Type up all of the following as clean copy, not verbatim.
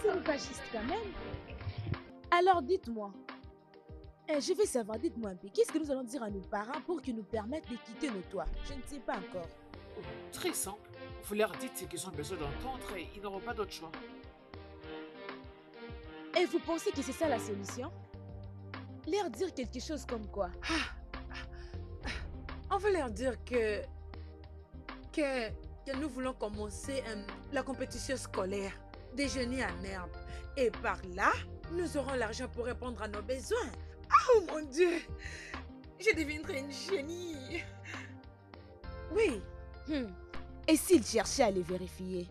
C'est une fasciste quand même. Alors dites-moi, je veux savoir, dites-moi un peu, qu'est-ce que nous allons dire à nos parents pour qu'ils nous permettent de quitter nos toits? Je ne sais pas encore. Oh, très simple. Vous leur dites ce qu'ils ont besoin d'entendre et ils n'auront pas d'autre choix. Et vous pensez que c'est ça la solution? Leur dire quelque chose comme quoi? On va leur dire que nous voulons commencer la compétition scolaire, déjeuner en herbe. Et par là, nous aurons l'argent pour répondre à nos besoins. Oh mon Dieu! Je deviendrai une génie. Oui, Et s'ils cherchaient à les vérifier?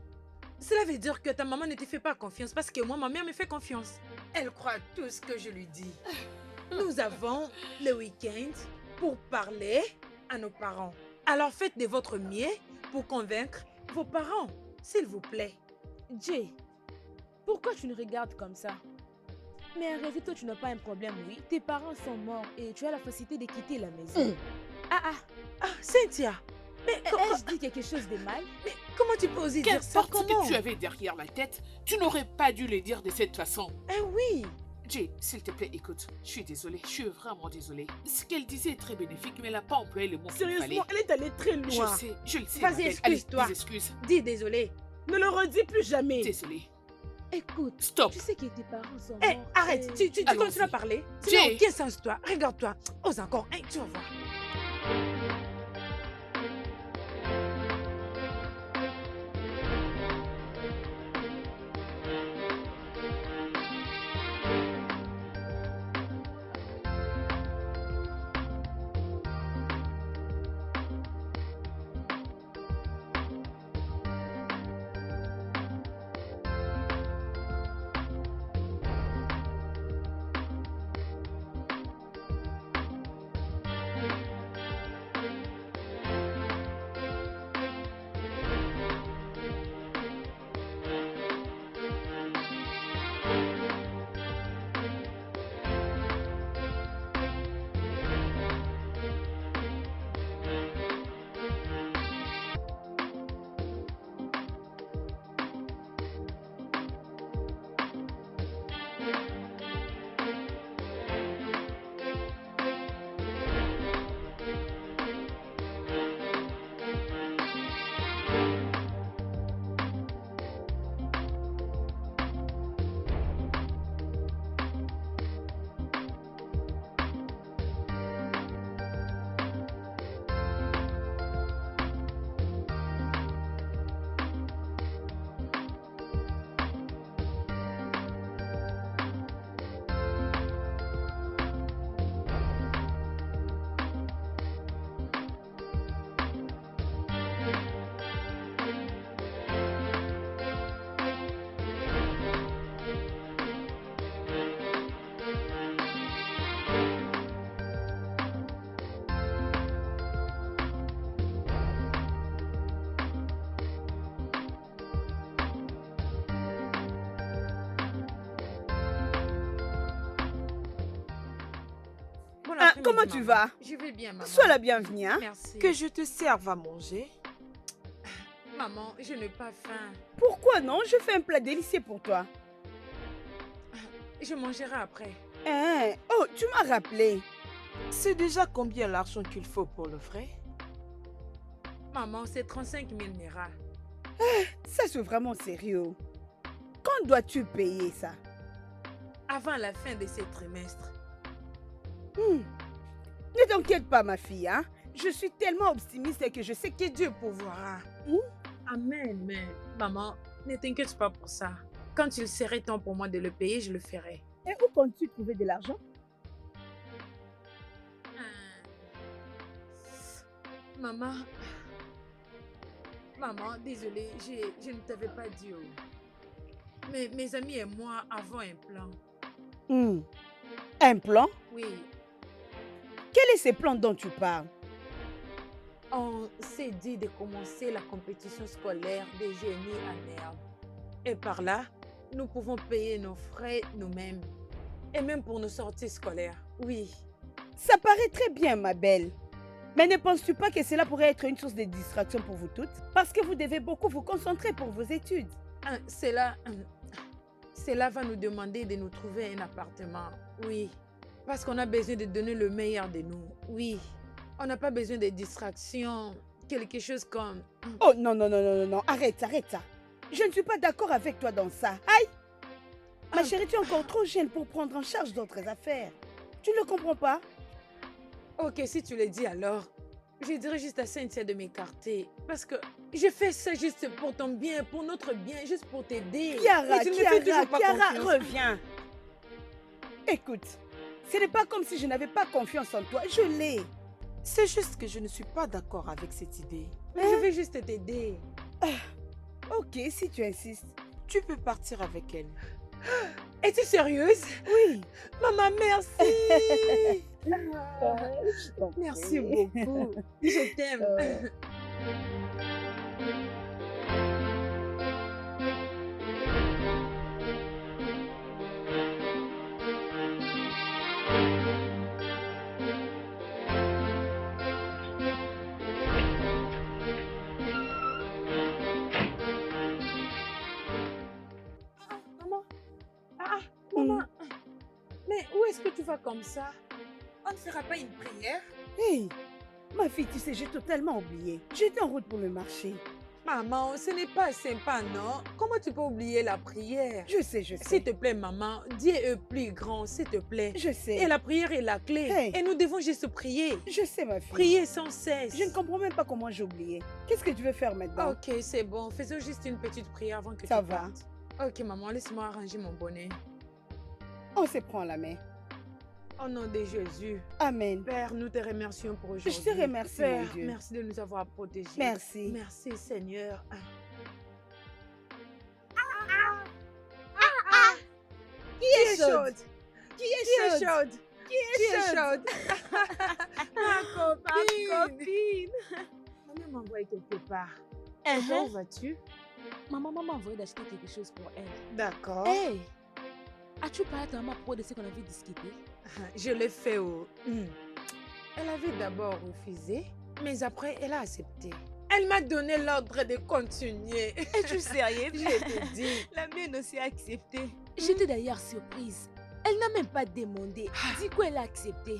cela veut dire que ta maman ne te fait pas confiance parce que moi, ma mère me fait confiance. Elle croit tout ce que je lui dis. Nous avons le week-end pour parler à nos parents. Alors faites de votre mieux pour convaincre vos parents, s'il vous plaît. Jay, pourquoi tu nous regardes comme ça? Mais en réalité, toi, tu n'as pas un problème, oui? Tes parents sont morts et tu as la facilité de quitter la maison. Ah, Ah, Cynthia, mais, ai-je dit quelque chose de mal? mais comment tu peux oser dire ça? Qu'importe ce Comment? que tu avais derrière la tête, tu n'aurais pas dû le dire de cette façon. Eh oui, Jay, s'il te plaît, écoute. Je suis désolée, je suis vraiment désolée. Ce qu'elle disait est très bénéfique, mais elle n'a pas employé le mot qu'il fallait. sérieusement, elle est allée très loin. Je le sais. Vas-y, ma belle. excuse-toi. Allez, des excuses. Dis désolé. Ne le redis plus jamais. Désolée. écoute, Stop. tu sais que tes parents sont Eh, morts. arrête, et- tu Allons-y. continues à parler. Tu Jay. n'as aucun sens, toi. Regarde-toi. Ose encore. Hein, tu vas voir. Bon après-midi, Comment tu maman. vas? Je vais bien, maman. Sois la bienvenue, hein? Merci. Que je te serve à manger. Maman, je n'ai pas faim. Pourquoi non? Je fais un plat délicieux pour toi. Je mangerai après. Hein? Oh, tu m'as rappelé. C'est déjà combien l'argent qu'il faut pour le frais? Maman, c'est 35 000 Naira. Ça, c'est vraiment sérieux. Quand dois-tu payer ça? Avant la fin de ce trimestre. Ne t'inquiète pas, ma fille, hein? Je suis tellement optimiste que je sais que Dieu pourvoira. Amen, mais maman, Ne t'inquiète pas pour ça. Quand il serait temps pour moi de le payer, je le ferai. Et où comptes-tu trouver de l'argent? Maman, désolée, je ne t'avais pas dit. Mais mes amis et moi avons un plan. Un plan? Oui, Quel est ce plan dont tu parles? on s'est dit de commencer la compétition scolaire des génies à Nerve. Et par là, nous pouvons payer nos frais nous-mêmes. Et même pour nos sorties scolaires. Oui. Ça paraît très bien, ma belle. Mais ne penses-tu pas que cela pourrait être une source de distraction pour vous toutes? Parce que vous devez beaucoup vous concentrer pour vos études. Cela va nous demander de nous trouver un appartement. Oui. Parce qu'on a besoin de donner le meilleur de nous. Oui. On n'a pas besoin de distractions. Quelque chose comme... Oh non, non, non, non, non, non, arrête, arrête ça. Je ne suis pas d'accord avec toi dans ça. Aïe! Ma chérie, tu es encore trop jeune pour prendre en charge d'autres affaires. Tu ne le comprends pas? Ok, si tu le dis alors, je dirais juste à Cynthia de m'écarter. Parce que je fais ça juste pour ton bien, pour notre bien, juste pour t'aider. Chiara, Mais tu ne me fais toujours pas Chiara, confiance. reviens. Écoute, ce n'est pas comme si je n'avais pas confiance en toi. Je l'ai. C'est juste que je ne suis pas d'accord avec cette idée. Mais je vais juste t'aider. Ok, si tu insistes. Tu peux partir avec elle. Es-tu sérieuse? Oui. Maman, merci. Je t'en Merci prie. beaucoup. Je t'aime. Maman. Maman. Mais où est-ce que tu vas comme ça? On ne fera pas une prière? Hey, ma fille, tu sais, j'ai totalement oublié. J'étais en route pour le marché. Maman, ce n'est pas sympa, non? Comment tu peux oublier la prière? Je sais, je S'il sais. te plaît, maman, Dieu est plus grand, s'il te plaît. Je sais. Et la prière est la clé. Hey. Et nous devons juste prier. Je sais, ma fille. Prier sans cesse. Je ne comprends même pas comment j'ai oublié. Qu'est-ce que tu veux faire maintenant? Ok, c'est bon. Faisons juste une petite prière avant que Ça tu va. partes. Ok, maman, laisse-moi arranger mon bonnet. On se prend la main. Au nom de Jésus. Amen. Père, nous te remercions pour aujourd'hui. Je te remercie, Père, mon Dieu. merci de nous avoir protégés. Merci. Merci, Seigneur. Qui est chaude? Qui est chaude? Qui est chaude? Ma copine. Maman m'a envoyé quelque part. Uh-huh. Où vas-tu? Maman m'a envoyé d'acheter quelque chose pour elle. D'accord. Hey, as-tu parlé à ta maman pour de ce qu'on avait discuté? Je l'ai fait au... Elle avait d'abord refusé, mais après, elle a accepté. Elle m'a donné l'ordre de continuer. Es-tu sérieux? Je te dis. La mienne aussi a accepté. J'étais d'ailleurs surprise. Elle n'a même pas demandé. Dis quoi, elle a accepté.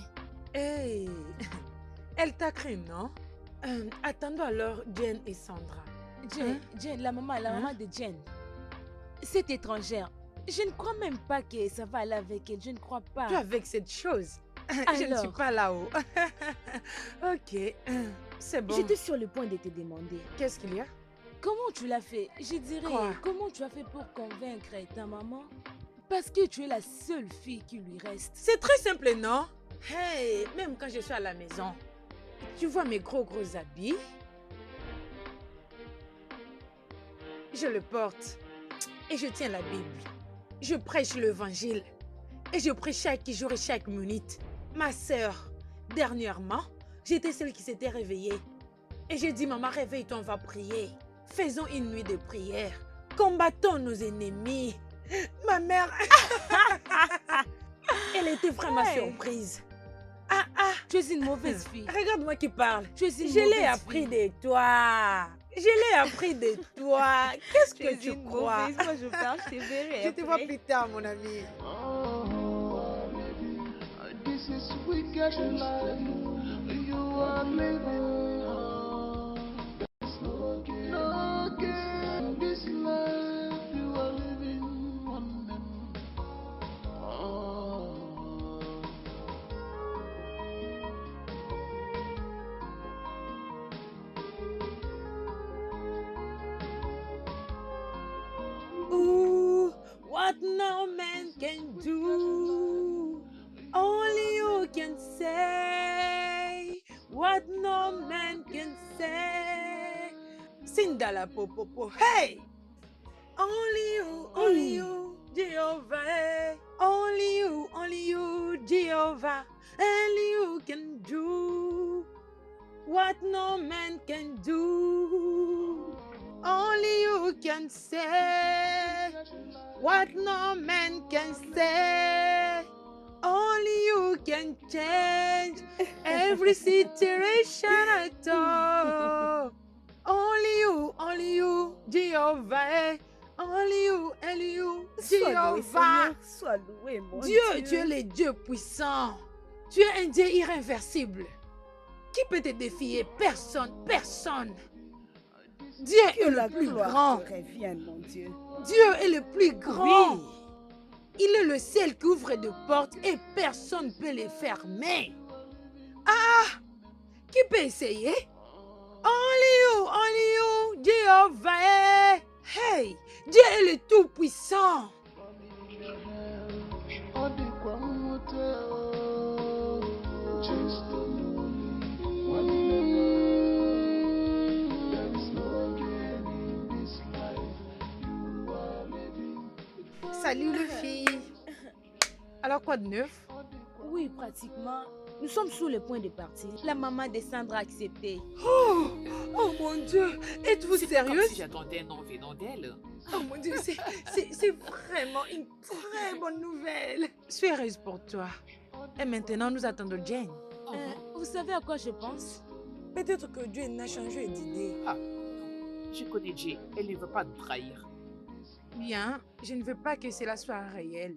Hey, elle t'a cru, non? Attendons alors Jen et Sandra. Jen, la maman de Jen. Cette étrangère, je ne crois même pas que ça va aller avec elle. Je ne crois pas. Tu avec cette chose? Je ne suis Alors? pas là-haut. Ok, c'est bon. J'étais sur le point de te demander. Qu'est-ce qu'il y a? Comment tu l'as fait? Je dirais, Quoi? comment tu as fait pour convaincre ta maman? Parce que tu es la seule fille qui lui reste. C'est très simple, non? Hey, même quand je suis à la maison, tu vois mes gros habits? Je le porte et je tiens la Bible. Je prêche l'évangile et je prie chaque jour et chaque minute. Ma sœur, dernièrement, j'étais celle qui s'était réveillée. Et j'ai dit, maman, réveille-toi, on va prier. Faisons une nuit de prière. Combattons nos ennemis. Ma mère, elle était vraiment Ouais. surprise. Tu es une mauvaise fille. Regarde-moi qui parle. Tu es une Je l'ai mauvaise appris fille. de toi. Je l'ai appris de toi. Qu'est-ce que tu crois? Moi, je pars, je te verrai. Je te vois plus tard, mon ami. Oh, baby, this is wicked life you are living. There's no gain in this life you are living. Oh. what no man can do. Only you can say what no man can say. Sindala popopo, hey! Only you, Jehovah. eh. Only you, Jehovah. Only you can do what no man can do. Only you can say what no man can say. Only you can change every situation at all. Only you, Jehovah. eh. Only you, Sois loué, Jehovah. Seigneur. Sois loué, mon Dieu, Dieu. tu es le Dieu puissant. Tu es un Dieu irréversible. Qui peut te défier? Personne, personne. Dieu Que est la le plus gloire grand. te revienne, mon Dieu. Dieu est le plus grand. Oui. Il est le seul qui ouvre des portes et personne ne peut les fermer. Ah! Qui peut essayer? Only you, Jehovah. eh. Hey! Dieu est le tout-puissant. Just the one there is no again in this life you are living. Salut les filles. Alors quoi de neuf? Oui, pratiquement. Nous sommes sur le point de partir. La maman de Sandra a accepté. Oh mon Dieu, êtes-vous C'est pas comme sérieuse? si j'attendais un nom venant d'elle. Oh mon Dieu, c'est vraiment une très bonne nouvelle. Je suis heureuse pour toi. Et maintenant, nous attendons Jane. Oh, Vous savez à quoi je pense? Peut-être que Jane n'a changé d'idée. ah, non. Je connais Jay. Elle ne veut pas nous trahir. Bien, je ne veux pas que cela soit réel.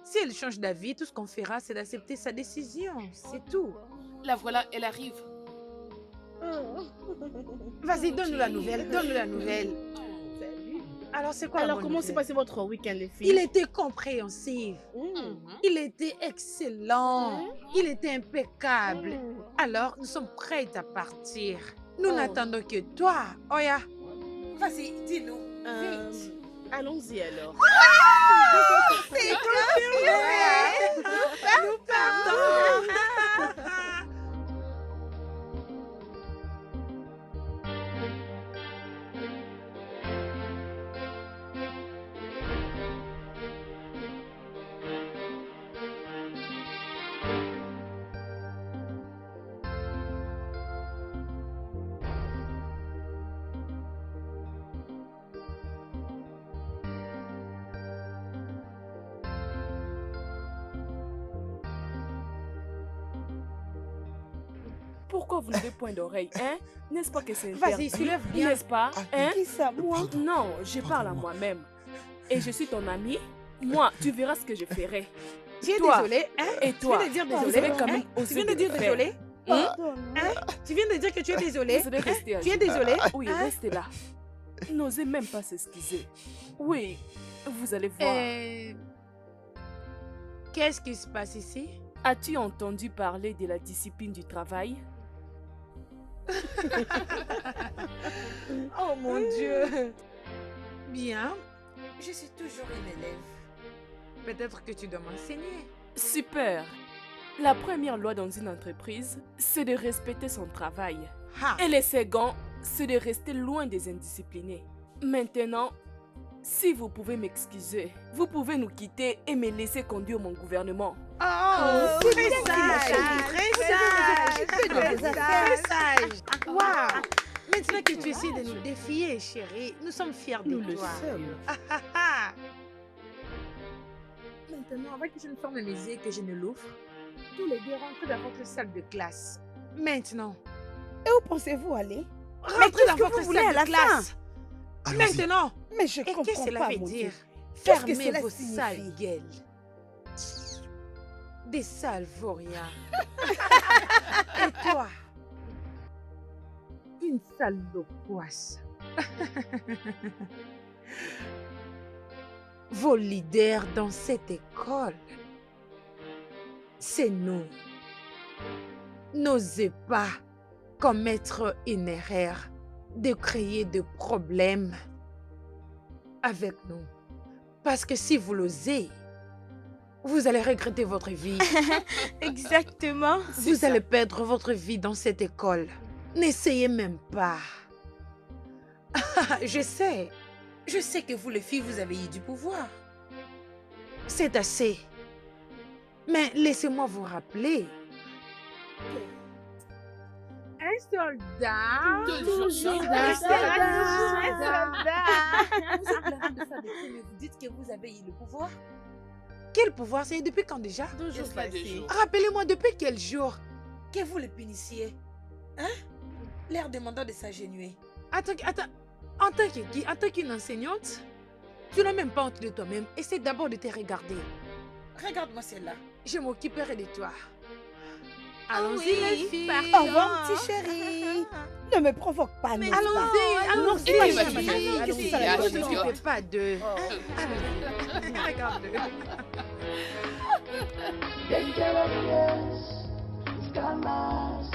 Si elle change d'avis, tout ce qu'on fera, c'est d'accepter sa décision. C'est tout. La voilà, elle arrive. Vas-y, donne-nous la nouvelle. Donne-nous la nouvelle. Alors, c'est quoi la Alors, bonne comment s'est nouvelle? passé votre week-end, les filles? Il était compréhensif. Mhm. Il était excellent. Il était impeccable. Mm. Alors, nous sommes prêts à partir. Nous Oh. n'attendons que toi. Oya. Vas-y, dis-nous. Vite. Allons-y alors. C'est confirmé. Nous partons. Pourquoi vous levez point d'oreille, hein? N'est-ce pas que c'est Vas-y, interdit? soulève bien. N'est-ce pas, hein? Qui ça, moi? Non, je parle à moi-même. Et je suis ton ami. Moi, tu verras ce que je ferai. Tu es Toi. désolé, hein? Et Tu toi, viens de dire vous désolé, avez quand même hein? Tu osé viens de de dire le faire. désolé, Pardonne-moi. hein? Tu viens de dire que tu es désolé. Vous allez rester Tu es agile. désolé? Oui, hein? restez là. N'osez même pas s'excuser. Oui, vous allez voir. Qu'est-ce qui se passe ici? As-tu entendu parler de la discipline du travail? Oh mon Dieu. Bien, je suis toujours une élève. Peut-être que tu dois m'enseigner. Super. La première loi dans une entreprise, c'est de respecter son travail. Ha! Et le second, c'est de rester loin des indisciplinés. Maintenant, si vous pouvez m'excuser, vous pouvez nous quitter et me laisser conduire mon gouvernement. Oh, très sage, très sage, Très très sage. Waouh! Maintenant que tu essaies de nous défier, chérie, nous sommes fiers de Nous le toi. sommes. Ah, ah, ah. Maintenant, avant que je ne ferme mes yeux et que je ne l'ouvre, tous les deux rentrez dans votre salle de classe. Maintenant, Et où pensez-vous aller? rentrez qu'est-ce dans que votre vous voulez salle à la de classe. Allons-y. Maintenant, Mais je et qu'est-ce que comprends cela pas, veut mon dire? Dieu. Qu'est-ce que Fermez cela vos signifie? sales gueules. Des sales vauriens. Et toi, une sale loquace. Vos leaders dans cette école, c'est nous. N'osez pas commettre une erreur de créer des problèmes avec nous. Parce que si vous l'osez, vous allez regretter votre vie. Exactement. Vous allez perdre votre vie dans cette école. N'essayez même pas. Je sais que vous les filles, vous avez eu du pouvoir. C'est assez. Mais laissez-moi vous rappeler. Un soldat. Toujours Un soldat. Vous êtes la reine de faire des crimes et vous dites que vous avez eu le pouvoir? Quel pouvoir? C'est depuis quand déjà? Toujours pas des jours. Rappelez-moi depuis quel jour que vous le punissiez? Hein? L'air demandant de s'agenouiller. Attends, en tant que qui? En tant qu'une enseignante? Tu n'as même pas honte de toi-même. Essaie d'abord de te regarder. Regarde-moi celle-là. Je m'occuperai de toi. Allons-y, les filles. Au revoir, petit chéri. Ne me provoque pas, n'est-ce pas? Allons-y. Et ma Allons-y. fille, Allons-y. ça va, Ne je t'occupez vois. pas d'eux. Allons-y. Regarde-le. Dangerous, scammers,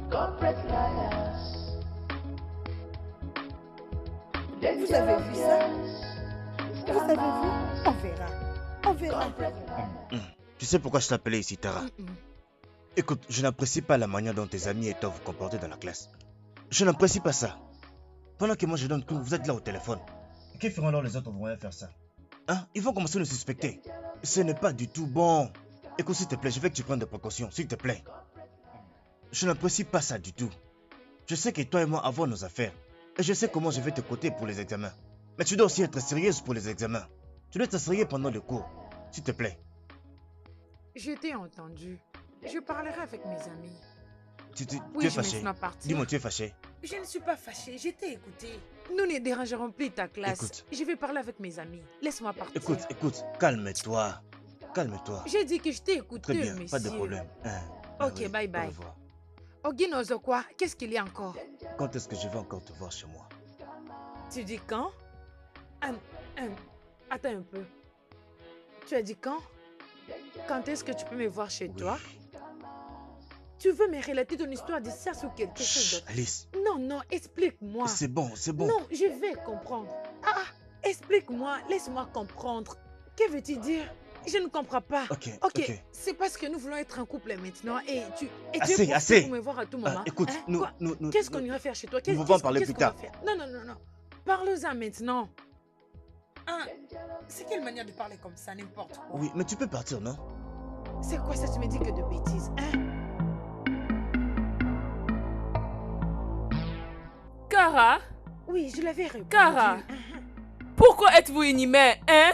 corporate liars. Vous avez vu ça? Vous avez vu? On verra. On verra. Tu sais pourquoi je t'appelais ici, Tara? Écoute, je n'apprécie pas la manière dont tes amis et toi vous comportez dans la classe. Je n'apprécie pas ça. Pendant que moi je donne cours, vous êtes là au téléphone. Que feront alors les autres vont rien faire ça? Hein? Ils vont commencer à nous suspecter. Ce n'est pas du tout bon. Écoute, s'il te plaît, je veux que tu prennes des précautions, s'il te plaît. Je n'apprécie pas ça du tout. Je sais que toi et moi avons nos affaires. Et je sais comment je vais te coter pour les examens. Mais tu dois aussi être sérieuse pour les examens. Tu dois être sérieux pendant le cours. S'il te plaît. Je t'ai entendu. Je parlerai avec mes amis. Tu Oui, es je me fâché. sens partir. Dis-moi, tu es fâché. Je ne suis pas fâchée, je t'ai écouté. Nous ne dérangerons plus ta classe. Écoute. Je vais parler avec mes amis. Laisse-moi partir. Écoute, calme-toi. Calme-toi. J'ai dit que je t'ai écouté, Très bien, monsieur. pas de problème. Hein, Ok, bye bye. Au revoir. Oginozo quoi? Qu'est-ce qu'il y a encore? Quand est-ce que je vais encore te voir chez moi? Tu dis quand? Attends un peu. Tu as dit quand? Quand est-ce que tu peux me voir chez toi? Tu veux me relater ton histoire de sexe ou quelque chose Chut, d'autre? Alice, Non, explique-moi. c'est bon, c'est bon. Non, je vais comprendre. Explique-moi, laisse-moi comprendre. Que veux-tu dire? Je ne comprends pas. Ok. C'est parce que nous voulons être un couple maintenant et tu Assez, es assez. pour me voir à tout moment. Écoute, Hein? nous, Quoi? nous, Qu'est-ce qu'on ira faire chez toi? nous pouvons en parler qu'est-ce plus qu'on va tard. faire? Non. Parle-en maintenant. C'est quelle manière de parler comme ça, n'importe quoi? Oui, mais tu peux partir, non? C'est quoi ça? Tu me dis que de bêtises, hein? Kara, Oui, je l'avais répondu. Kara, pourquoi êtes-vous inhumain, hein?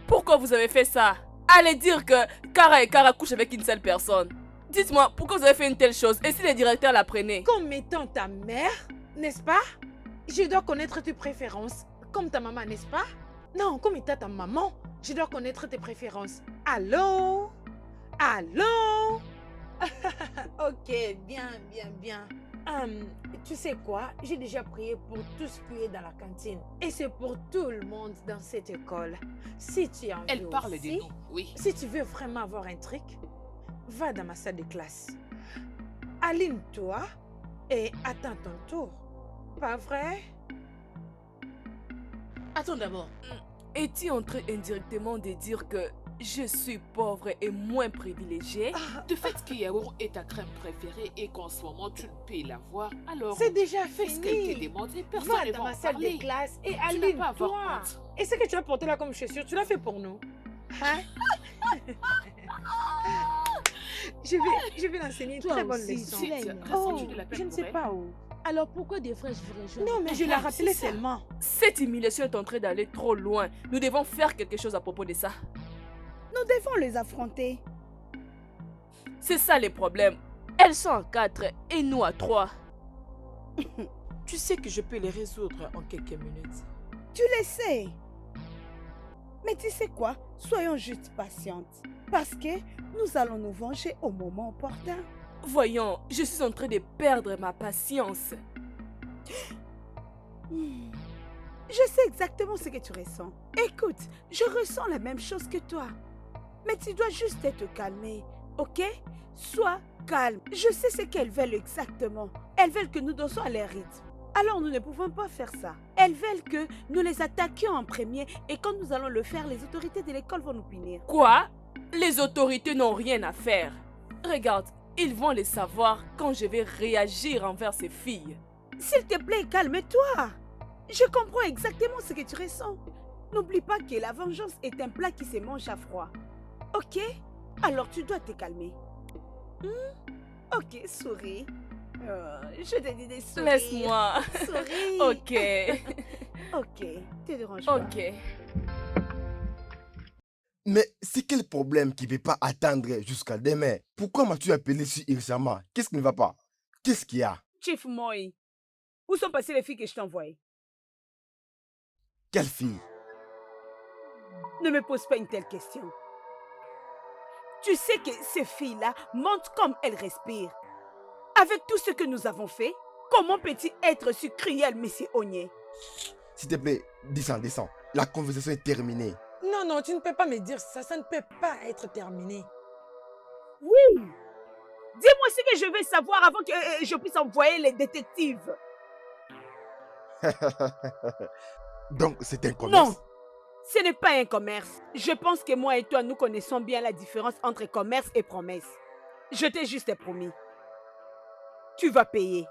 Pourquoi vous avez fait ça? Allez dire que Kara et Kara couchent avec une seule personne. Dites-moi, pourquoi vous avez fait une telle chose? Et si le directeur l'apprenait? Comme étant ta mère, n'est-ce pas? Je dois connaître tes préférences. Comme ta maman, n'est-ce pas? Non, comme étant ta maman, je dois connaître tes préférences. Allô? Ok, bien. Tu sais quoi? J'ai déjà prié pour tout ce qui est dans la cantine. Et c'est pour tout le monde dans cette école. Si tu en veux Elle parle aussi, de nous, oui. si tu veux vraiment avoir un truc, va dans ma salle de classe. Aligne-toi et attends ton tour. Pas vrai? Attends d'abord. Es-tu en train indirectement de dire que je suis pauvre et moins privilégiée? Du fait que yaourt est ta crème préférée et qu'en ce moment tu ne peux l'avoir, alors C'est déjà fais ce qu'elle t'a fini. demandé, personne Va ne dans va ma en salle de parler. classe et Tu n'as pas à avoir aligne-toi. honte. Et ce que tu as porté là comme chaussure, tu l'as fait pour nous. Hein? je vais l'enseigner une Toi très bonne aussi, leçon. tu l'as Tu as aimé. ressenti de la peine Je ne pour sais elle? pas où. Alors pourquoi devrais-je vous rejoindre? Non, mais je l'ai C'est rappelé ça. seulement. Cette humiliation est en train d'aller trop loin. Nous devons faire quelque chose à propos de ça. Nous devons les affronter. C'est ça les problèmes. Elles sont en 4 et nous à 3. Tu sais que je peux les résoudre en quelques minutes. Tu le sais. Mais tu sais quoi? Soyons juste patientes. Parce que nous allons nous venger au moment opportun. Voyons, je suis en train de perdre ma patience. Je sais exactement ce que tu ressens. Écoute, je ressens la même chose que toi. Mais tu dois juste te calmer, ok? Sois calme. Je sais ce qu'elles veulent exactement. Elles veulent que nous dansions à leur rythme. Alors nous ne pouvons pas faire ça. Elles veulent que nous les attaquions en premier et quand nous allons le faire, les autorités de l'école vont nous punir. Quoi? Les autorités n'ont rien à faire. Regarde, ils vont les savoir quand je vais réagir envers ces filles. S'il te plaît, calme-toi. Je comprends exactement ce que tu ressens. N'oublie pas que la vengeance est un plat qui se mange à froid. Ok? Alors tu dois te calmer. Ok, souris. Je te dis des sourires. Laisse-moi. Souris. Ok. Ok, te dérange pas. Ok. Mais c'est quel problème qui ne peut pas attendre jusqu'à demain? Pourquoi m'as-tu appelé si urgemment? Qu'est-ce qui ne va pas? Qu'est-ce qu'il y a? Chief Moi, où sont passées les filles que je t'ai envoyées? Quelle fille? Ne me pose pas une telle question. Tu sais que ces filles-là mentent comme elles respirent. Avec tout ce que nous avons fait, comment peut-il être si cruel, monsieur Ogné? S'il te plaît, descends, descends. La conversation est terminée. Non, non, tu ne peux pas me dire ça. Ça ne peut pas être terminé. Oui. Dis-moi ce que je veux savoir avant que je puisse envoyer les détectives. Donc, c'est un commerce? Non, ce n'est pas un commerce. Je pense que moi et toi, nous connaissons bien la différence entre commerce et promesse. Je t'ai juste promis. Tu vas payer.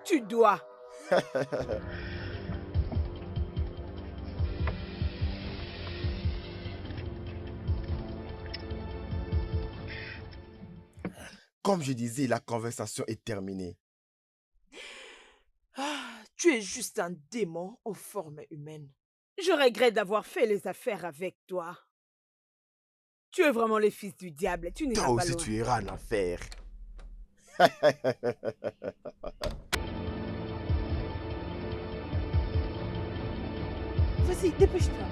Tu dois. Comme je disais, la conversation est terminée. Ah, tu es juste un démon aux formes humaines. Je regrette d'avoir fait les affaires avec toi. Tu es vraiment le fils du diable. Tu n'iras Toi pas aussi, loin. tu iras en enfer. Vas-y, dépêche-toi.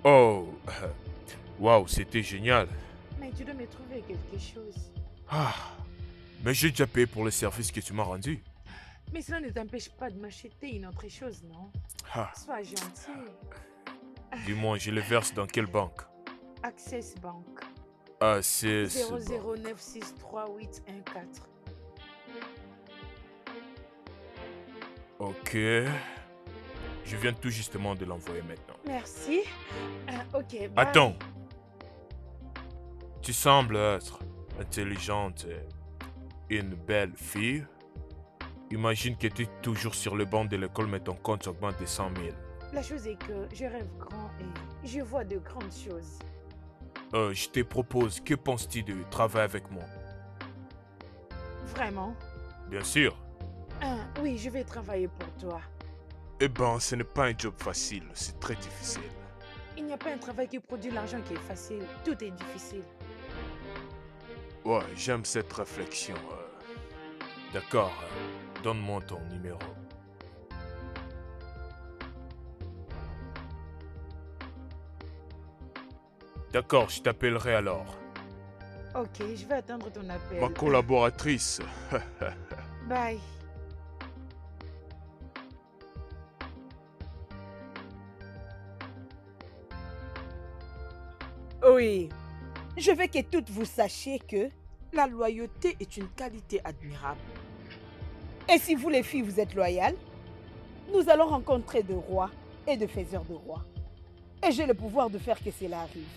Oh, waouh, c'était génial. Mais tu dois me trouver quelque chose. Ah, mais j'ai déjà payé pour le service que tu m'as rendu. Mais cela ne t'empêche pas de m'acheter une autre chose, non? Ah, Sois gentil. dis-moi, je le verse dans quelle banque? Access Bank. Ah, c'est... 009638114. Ok. Je viens tout justement de l'envoyer maintenant. Merci. Ok, bye. Attends. Tu sembles être intelligente et une belle fille. Imagine que tu es toujours sur le banc de l'école mais ton compte augmente de 100 000. La chose est que je rêve grand et je vois de grandes choses. Je te propose, que penses-tu de travailler avec moi? Vraiment? Bien sûr. Oui, je vais travailler pour toi. Eh ben, ce n'est pas un job facile, c'est très difficile. Il n'y a pas un travail qui produit l'argent qui est facile. Tout est difficile. Ouais, j'aime cette réflexion. D'accord, donne-moi ton numéro. D'accord, je t'appellerai alors. Ok, je vais attendre ton appel. Ma collaboratrice. Bye. Oui. Je veux que toutes vous sachiez que... La loyauté est une qualité admirable. Et si vous les filles, vous êtes loyales, nous allons rencontrer de rois et de faiseurs de rois. Et j'ai le pouvoir de faire que cela arrive.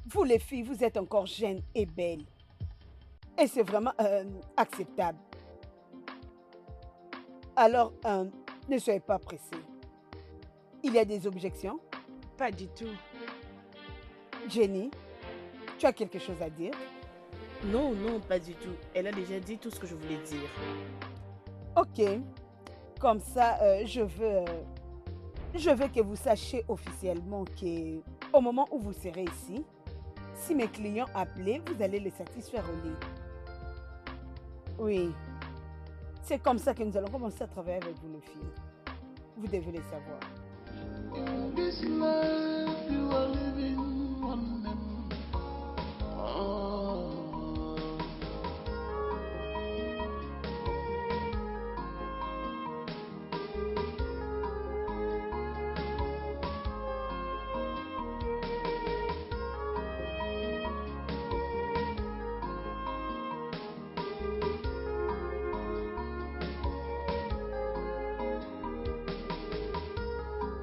Vous les filles, vous êtes encore jeunes et belles. Et c'est vraiment acceptable. Alors, ne soyez pas pressés. Il y a des objections? Pas du tout. Jenny, tu as quelque chose à dire? Non, non, pas du tout. Elle a déjà dit tout ce que je voulais dire. Ok. Comme ça, je veux que vous sachiez officiellement que au moment où vous serez ici, si mes clients appelaient, vous allez les satisfaire au lit. Oui. C'est comme ça que nous allons commencer à travailler avec vous, les filles. Vous devez le savoir. This life you are living on them.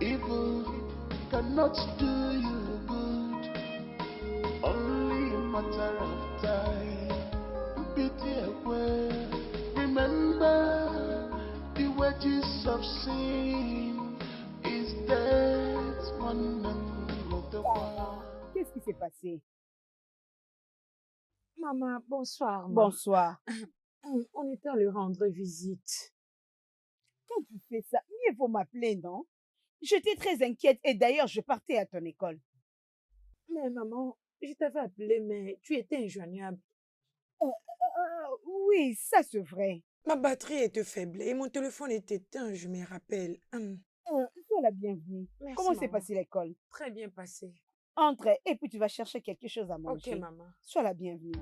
Evil cannot do you good, only a matter of time. Pity away. Remember, the wages of sin is death, one of the world. Qu'est-ce qui s'est passé? Maman, bonsoir. Maman. Bonsoir. On était à lui rendre visite. Quand tu fais ça, mieux vaut m'appeler, non? J'étais très inquiète et d'ailleurs, je partais à ton école. Mais maman, je t'avais appelé, mais tu étais injoignable. Oui, ça c'est vrai. Ma batterie était faible et mon téléphone était éteint, je me rappelle. Sois la bienvenue. Merci, Comment s'est maman. passée l'école? Très bien passé. Entre et puis tu vas chercher quelque chose à manger. Ok, maman. Sois la bienvenue.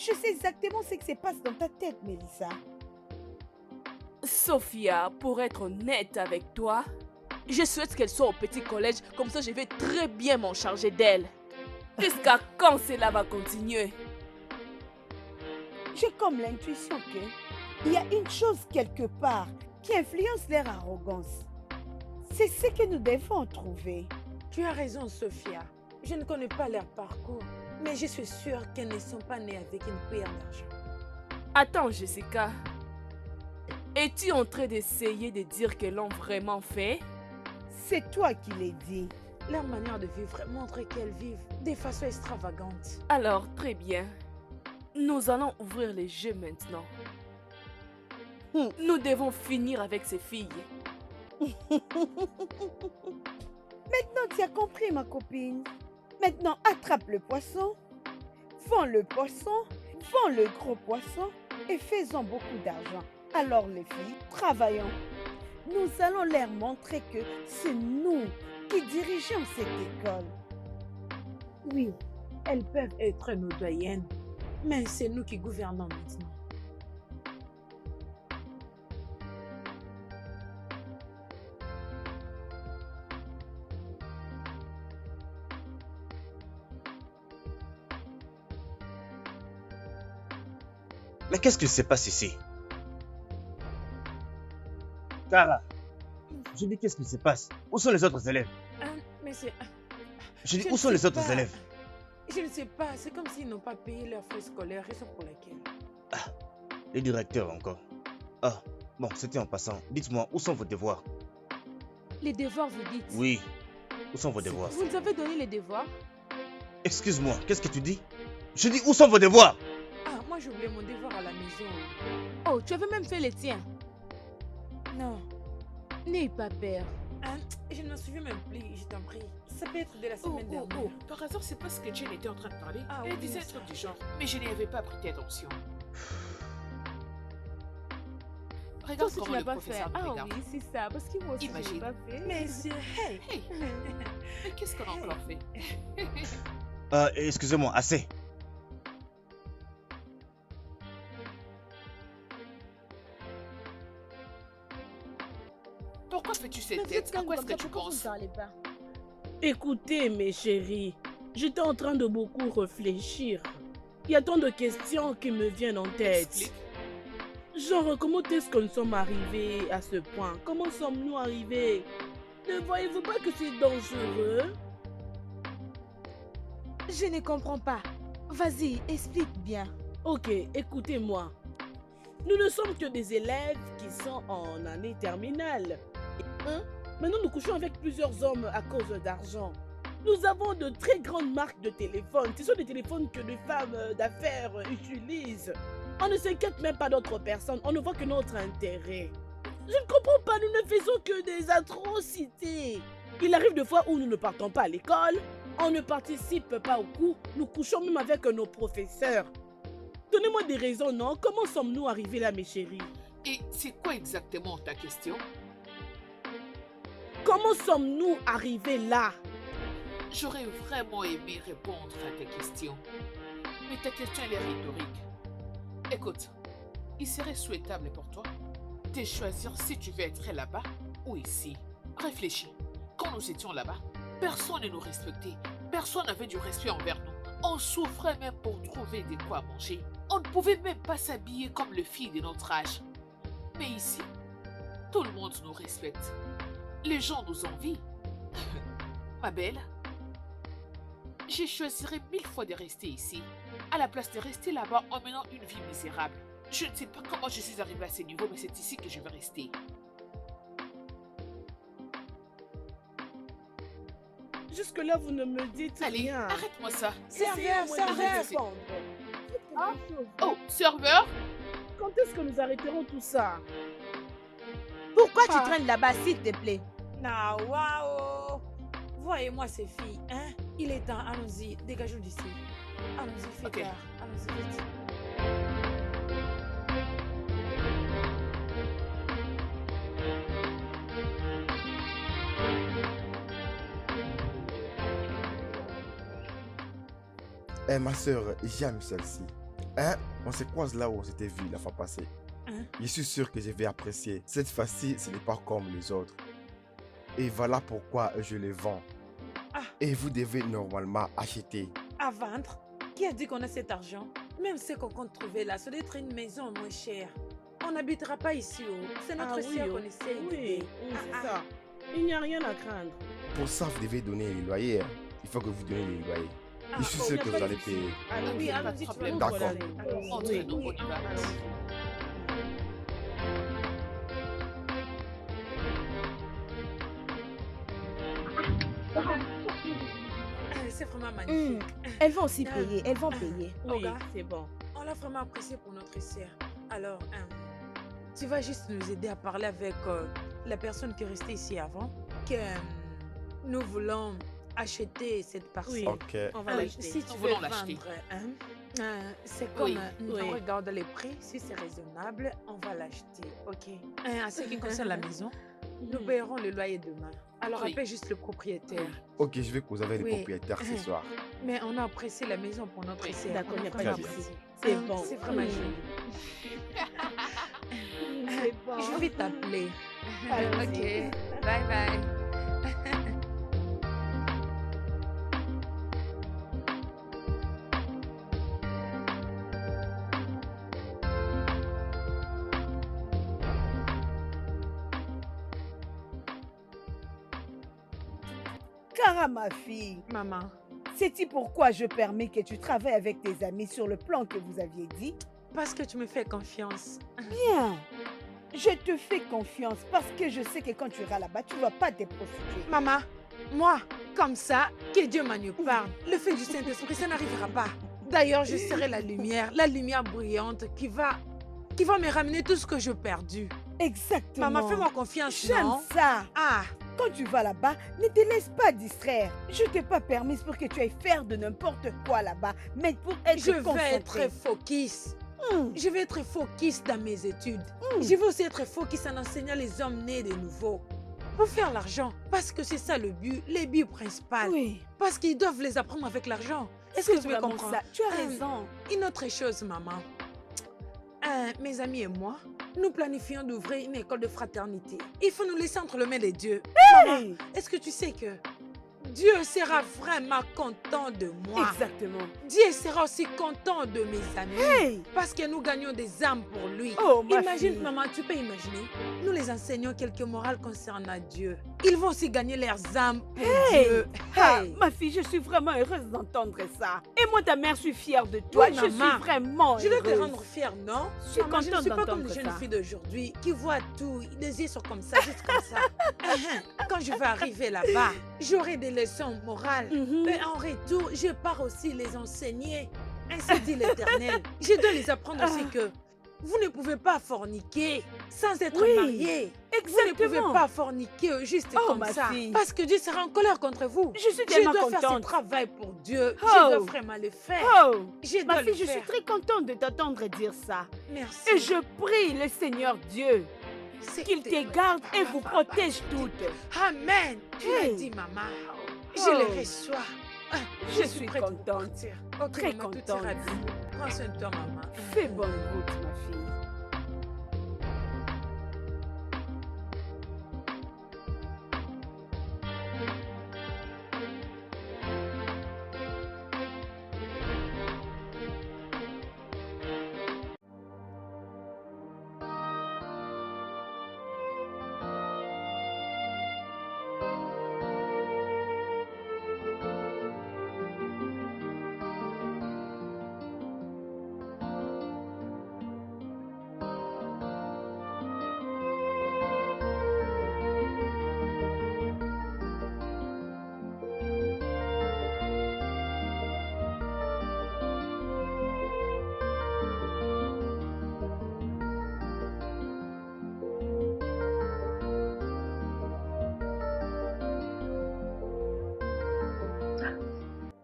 Je sais exactement ce qui se passe dans ta tête, Mélissa. Sophia, pour être honnête avec toi, je souhaite qu'elle soit au petit collège, comme ça je vais très bien m'en charger d'elle. Jusqu'à quand cela va continuer? J'ai comme l'intuition qu'il y a une chose quelque part qui influence leur arrogance. C'est ce que nous devons trouver. Tu as raison, Sophia. Je ne connais pas leur parcours, mais je suis sûre qu'elles ne sont pas nées avec une cuillère d'argent. Attends, Jessica. Es-tu en train d'essayer de dire qu'elles l'ont vraiment fait? C'est toi qui l'as dit. Leur manière de vivre montre qu'elles vivent de façon extravagante. Alors, très bien. Nous allons ouvrir les jeux maintenant. Nous devons finir avec ces filles. Maintenant, tu as compris, ma copine. Maintenant, attrape le poisson, vends le poisson, vends le gros poisson et faisons beaucoup d'argent. Alors, les filles, travaillons. Nous allons leur montrer que c'est nous qui dirigeons cette école. Oui, elles peuvent être nos doyennes, mais c'est nous qui gouvernons maintenant. Mais qu'est-ce qui se passe ici? Cara, je dis qu'est-ce qui se passe? Où sont les autres élèves? Mais c'est... Je dis Je où ne sont les sais autres pas. élèves? Je ne sais pas, c'est comme s'ils n'ont pas payé leurs frais scolaires, raison pour laquelle. Les directeurs encore. Ah, bon, c'était en passant. Dites-moi, où sont vos devoirs? Les devoirs, vous dites? Oui, où sont vos devoirs? Vous nous avez donné les devoirs? Excuse-moi, qu'est-ce que tu dis? Je dis où sont vos devoirs? Ah, moi j'ai oublié mon devoir à la maison. Oh, tu avais même fait les tiens. Non, N'aie pas peur. hein, je ne me souviens même plus, je t'en prie. Ça peut être de la semaine dernière. Par hasard, c'est parce que Jane était en train de parler. Ah Elle oui, disait un ça. truc du genre. Mais je n'y avais pas prêté attention. Toi Regarde aussi, tu comment n'as le pas fait. professeur me Ah regarde. oui, c'est ça. Parce que moi aussi, je Imagine. n'ai pas fait. Mais c'est... Hey! Hey, mais qu'est-ce qu'on a encore fait? Excusez-moi, assez. Pourquoi fais-tu Mais cette vous êtes tête? À calme quoi est-ce comme que ça, tu pourquoi vous ne penses? parlez pas? Écoutez, mes chéris, j'étais en train de beaucoup réfléchir. Il y a tant de questions qui me viennent en tête. Explique. Genre, comment est-ce que nous sommes arrivés à ce point? Comment sommes-nous arrivés? Ne voyez-vous pas que c'est dangereux? Je ne comprends pas. Vas-y, explique bien. Ok, écoutez-moi. Nous ne sommes que des élèves qui sont en année terminale. Hein? Maintenant, nous couchons avec plusieurs hommes à cause d'argent. Nous avons de très grandes marques de téléphones. Ce sont des téléphones que les femmes d'affaires utilisent. On ne s'inquiète même pas d'autres personnes. On ne voit que notre intérêt. Je ne comprends pas, nous ne faisons que des atrocités. Il arrive des fois où nous ne partons pas à l'école, on ne participe pas au cours, nous couchons même avec nos professeurs. Donnez-moi des raisons, non? Comment sommes-nous arrivés là, mes chéris? Et c'est quoi exactement ta question? Comment sommes-nous arrivés là? J'aurais vraiment aimé répondre à tes questions. Mais ta question, elle est rhétorique. Écoute, il serait souhaitable pour toi de choisir si tu veux être là-bas ou ici. Réfléchis. Quand nous étions là-bas, personne ne nous respectait. Personne n'avait du respect envers nous. On souffrait même pour trouver de quoi manger. On ne pouvait même pas s'habiller comme les filles de notre âge. Mais ici, tout le monde nous respecte. Les gens nous envient. Ma belle, je choisirais 1000 fois de rester ici, à la place de rester là-bas en menant une vie misérable. Je ne sais pas comment je suis arrivée à ce niveau, mais c'est ici que je vais rester. Jusque-là, vous ne me dites Allez, rien. arrête-moi ça. Serveur, serveur. Ah. Oh, serveur? Quand est-ce que nous arrêterons tout ça? Pourquoi tu traînes là-bas, s'il te plaît? Ah, waouh! Voyez-moi ces filles, hein? Il est temps, allons-y, dégageons d'ici. Allons-y, fais Ok. tard. Allons-y, vite. Eh, ma soeur, j'aime celle-ci. Hein? On se croise là où on s'était vu la fois passée. Hein? Je suis sûr que je vais apprécier. Cette fois-ci, ce n'est pas comme les autres. Et voilà pourquoi je les vends. Ah. Et vous devez normalement acheter. À vendre? Qui a dit qu'on a cet argent? Même ce qu'on compte trouver là, ça doit être une maison moins chère. On n'habitera pas ici, oh. C'est notre Ah oui, sœur oh. qu'on essaie Oui, d'aider. c'est ça. Il n'y a rien à craindre. Pour ça, vous devez donner les loyers. Il faut que vous donniez les loyers. Ah, Je suis bon, sûr y a que pas vous de allez souci. payer. Ah oui, pas de allons-y, tu problème. vas D'accord. Entre nous, on y va. Ah, c'est vraiment magnifique. Elles vont aussi payer, elles vont payer. Oui, Olga, c'est bon. on l'a vraiment apprécié pour notre sœur. Alors, tu vas juste nous aider à parler avec la personne qui est restée ici avant, que nous voulons acheter cette parcelle. Oui. Ok. On va Ah, l'acheter. si tu Nous veux voulons l'acheter. vendre, c'est comme Oui, nous oui. regardons les prix, si c'est raisonnable, on va l'acheter, ok? En ce qui concerne la maison, nous payerons le loyer demain. Alors Oui. appelle juste le propriétaire. Ok, je vais causer avec Oui. les propriétaires ce soir. Mais on a apprécié la maison pour notre Oui. sœur. D'accord, On il n'y a pas vraiment de Très bien. souci. apprécié. C'est bon. C'est vraiment Mm. joli. C'est bon. Je vais t'appeler. Allons-y. Ok, bye bye. Cara, ma fille, Maman, sais-tu pourquoi je permets que tu travailles avec tes amis sur le plan que vous aviez dit? parce que tu me fais confiance. Bien. Je te fais confiance parce que je sais que quand tu iras là-bas, tu ne vas pas te prostituer. Maman, moi, comme ça, que Dieu m'en parle. Le fait du Saint-Esprit, ça n'arrivera pas. D'ailleurs, je serai la lumière brillante qui va me ramener tout ce que j'ai perdu. Exactement. Maman, fais-moi confiance, J'aime non? ça. Ah, Quand tu vas là-bas, ne te laisse pas distraire. Je t'ai pas permis pour que tu ailles faire de n'importe quoi là-bas, mais pour être je vais concentré. être focus. Hmm. Je vais être focus dans mes études. Je vais aussi être focus en enseignant les hommes nés de nouveau. Pour faire l'argent. Parce que c'est ça le but principal. Oui. Parce qu'ils doivent les apprendre avec l'argent. Est-ce que C'est tu me vraiment comprends? ça. Tu as raison. Une autre chose, maman. Mes amis et moi, nous planifions d'ouvrir une école de fraternité. Il faut nous laisser entre les mains de Dieu. Maman, Hey. est-ce que tu sais que Dieu sera vraiment content de moi? Exactement. Dieu sera aussi content de mes amis. Hey. Parce que nous gagnons des âmes pour lui. Oh, ma Imagine, fille. maman, tu peux imaginer. Nous les enseignons quelques morales concernant Dieu. Ils vont aussi gagner leurs âmes pour Hey. Dieu. Ah, Hey. ma fille, je suis vraiment heureuse d'entendre ça. Et moi, ta mère, je suis fière de toi. Oui, je maman. suis vraiment Je dois heureuse. te rendre fière, non? Je suis Maman, je ne contente suis pas comme d'entendre les jeunes ça. filles d'aujourd'hui qui voient tout, les yeux sont comme ça, juste comme ça. Quand je vais arriver là-bas, j'aurai des leçons morales. Mhm. Et en retour, je pars aussi les enseigner. Ainsi dit l'Éternel. Je dois les apprendre aussi que vous ne pouvez pas forniquer sans être Oui, marié. Vous ne pouvez exactement. pas forniquer juste Oh, comme ma ça. fille. Parce que Dieu sera en colère contre vous. Je suis Je tellement dois faire ce contente. travail pour Dieu. Oh. Je dois vraiment le faire. Oh, Je ma dois le fille, je suis faire. très contente de t'entendre dire ça. Merci. Et je prie le Seigneur Dieu qu'il te garde et vous protège toutes. Amen. Tu l'as Hey. dit, maman. Oh. Je le reçois. Ah, Je suis prête pour contente. partir. Ok, Très maman, tout contente. ira bien. Prends soin de toi, maman. Fais bonne route, ma fille.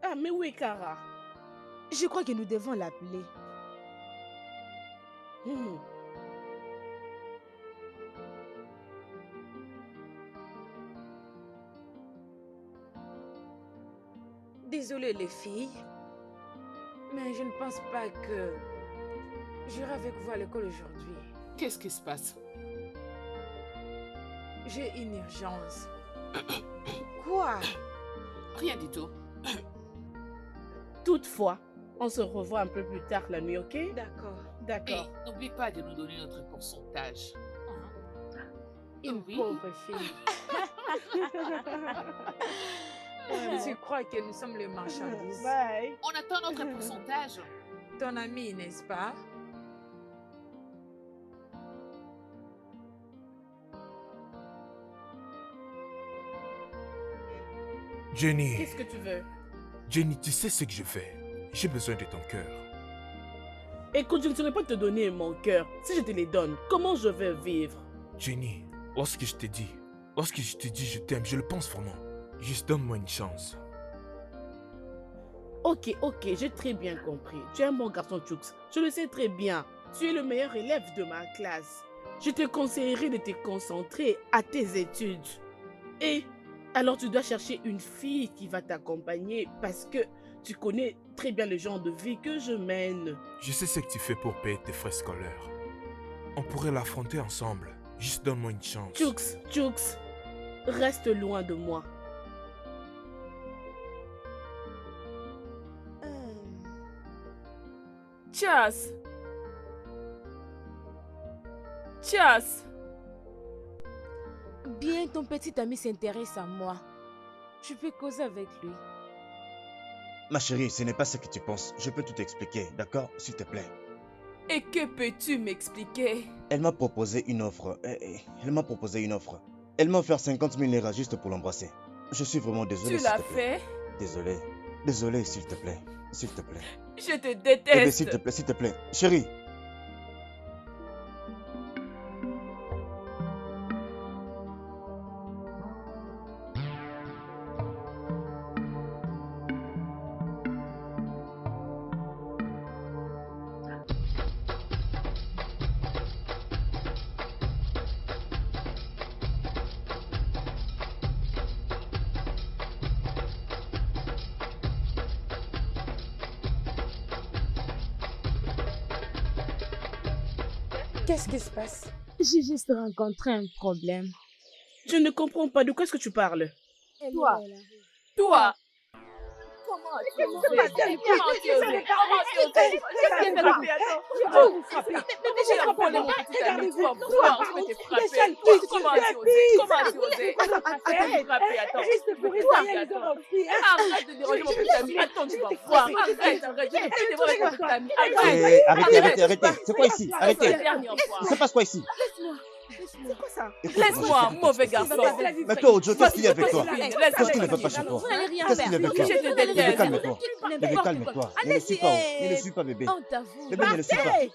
Ah, mais où est Cara? Je crois que nous devons l'appeler. Hmm. Désolée les filles, mais je ne pense pas que j'irai avec vous à l'école aujourd'hui. Qu'est-ce qui se passe? J'ai une urgence. Quoi? Rien du tout. Toutefois, on se revoit un peu plus tard la nuit, ok? D'accord. Et D'accord. n'oublie pas de nous donner notre pourcentage. Une Oui. pauvre fille. Tu crois que nous sommes les marchandises? Bye. On attend notre pourcentage. Ton ami, n'est-ce pas? Jenny, Qu'est-ce que tu veux? Jenny, tu sais ce que je fais. J'ai besoin de ton cœur. Écoute, je ne saurais pas te donner mon cœur. Si je te les donne, comment je vais vivre? Jenny, lorsque je te dis je t'aime, je le pense vraiment. Juste donne-moi une chance. Ok, j'ai très bien compris. Tu es un bon garçon, Chooks. Je le sais très bien. Tu es le meilleur élève de ma classe. Je te conseillerais de te concentrer à tes études. Et alors tu dois chercher une fille qui va t'accompagner parce que tu connais très bien le genre de vie que je mène. Je sais ce que tu fais pour payer tes frais scolaires. On pourrait l'affronter ensemble. Juste donne-moi une chance. Chooks, reste loin de moi. Chas. Bien, ton petit ami s'intéresse à moi. Tu peux causer avec lui. Ma chérie, ce n'est pas ce que tu penses. Je peux tout t'expliquer, d'accord? S'il te plaît. Et que peux-tu m'expliquer? Elle m'a proposé une offre. Elle m'a proposé une offre. Elle m'a offert 50 000 liras juste pour l'embrasser. Je suis vraiment désolé. Tu s'il l'as te plaît. fait? Désolé. Désolé, s'il te plaît. S'il te plaît. Je te Bébé, déteste. s'il te plaît. Chérie. Qu'est-ce qui se passe? J'ai juste rencontré un problème. Je ne comprends pas. De quoi est-ce que tu parles? Toi. Toi, Comment tu osé? Comment tu osé? Comment tu osé? Qu'est-ce que frapper, attends. Je vais vous frapper. mais j'ai rappelé mon petit ami. Tu vas Regardez-vous. voir, je vais te frapper. Comment tu osé? Comment tu osé? Arrête de frapper, attends. Arrête de déranger mon petit ami. Attends, tu vas voir. Arrête. Je vais te voir avec mon petit ami. Arrêtez. C'est quoi ici? Arrêtez. Il se passe quoi ici? C'est quoi ça? Laisse-moi, mauvais garçon. Mais toi, Ojo, qu'est-ce qu'il y a avec toi? Qu'est-ce qui ne va pas chez toi? Vous n'allez rien Qu'est-ce faire. qu'il y a avec toi? Je te Bébé, déteste. calme-toi. Bébé, calme-toi. Ne le suis pas. Ne le suis pas, bébé. On t'avoue. Bébé, ne le suis pas. Partez.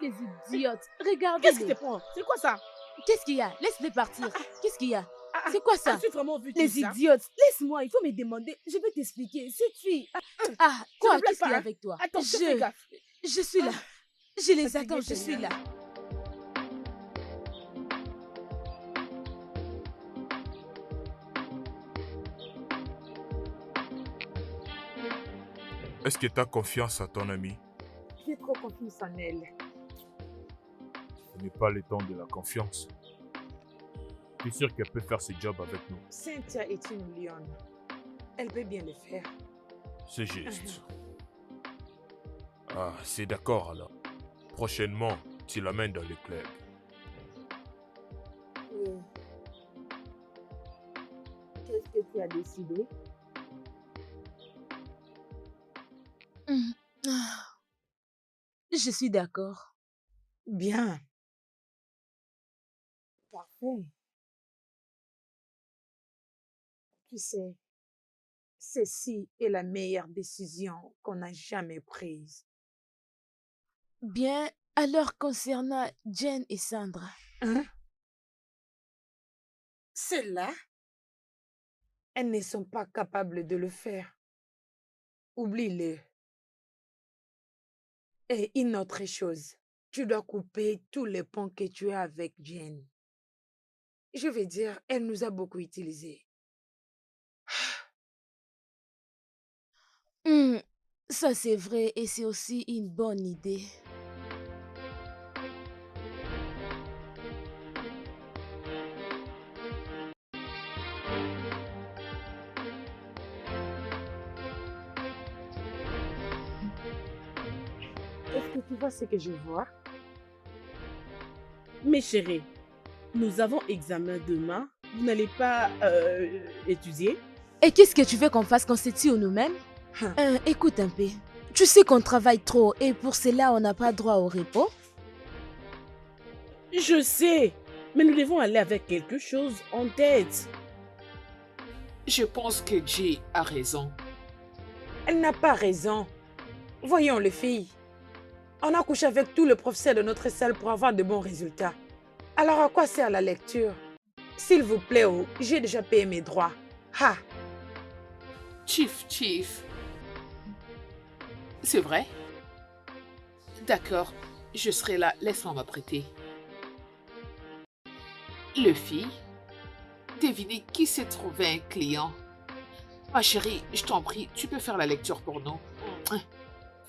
Les idiotes. Regardez. Qu'est-ce qui te prend? C'est quoi ça? Qu'est-ce qu'il y a? Laisse-les partir. Qu'est-ce qu'il y a? C'est quoi ça? As-tu vraiment vu tout Les ça? idiotes. Laisse-moi, il faut me demander. Je vais t'expliquer. Cette fille. Ah, quoi? me plains Qu'est-ce qu'il y a pas, hein? avec toi? Attends, fais gaffe. Je suis là. Je les Fatiguée, attends, je suis là. Est-ce que tu as confiance à ton ami? J'ai trop confiance en elle. Ce n'est pas le temps de la confiance. Tu es sûr qu'elle peut faire ce job avec nous? Cynthia est une lionne. Elle peut bien le faire. C'est juste. Ah, c'est d'accord alors. Prochainement, tu l'amènes dans le club. Qu'est-ce que tu as décidé? Je suis d'accord. Bien. Parfait. Tu sais, ceci est la meilleure décision qu'on a jamais prise. Bien, alors concernant Jen et Sandra. Hein? Celles-là, elles ne sont pas capables de le faire. Oublie-le. Et une autre chose, tu dois couper tous les ponts que tu as avec Jen. Je veux dire, elle nous a beaucoup utilisés. Ça c'est vrai et c'est aussi une bonne idée. Est-ce que tu vois ce que je vois? Mes chéris, nous avons examen demain. Vous n'allez pas étudier? Et qu'est-ce que tu veux qu'on fasse, qu'on se tue nous-mêmes? Écoute un peu. Tu sais qu'on travaille trop et pour cela on n'a pas droit au repos? Je sais, mais nous devons aller avec quelque chose en tête. Je pense que Jay a raison. Elle n'a pas raison. Voyons les filles. On a couché avec tous les professeurs de notre salle pour avoir de bons résultats. Alors à quoi sert la lecture? S'il vous plaît, j'ai déjà payé mes droits. Ha! Chief. C'est vrai? D'accord, je serai là. Laisse-moi m'apprêter. Le fille, devinez qui s'est trouvé un client. Ma chérie, je t'en prie, tu peux faire la lecture pour nous.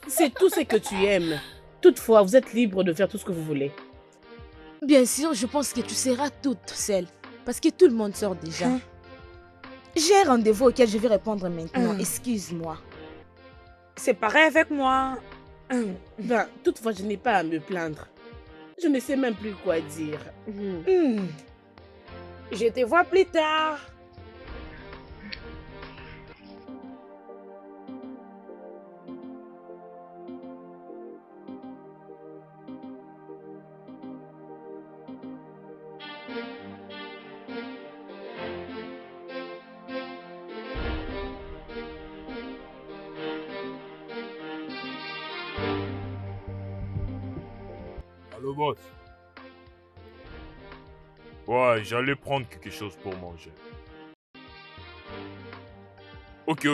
C'est tout ce que tu aimes. Toutefois, vous êtes libre de faire tout ce que vous voulez. Bien sûr, je pense que tu seras toute seule. Parce que tout le monde sort déjà. J'ai un rendez-vous auquel je vais répondre maintenant. Excuse-moi. C'est pareil avec moi. Ben, toutefois, je n'ai pas à me plaindre. Je ne sais même plus quoi dire. Je te vois plus tard. Le boss. Ouais, j'allais prendre quelque chose pour manger. Ok.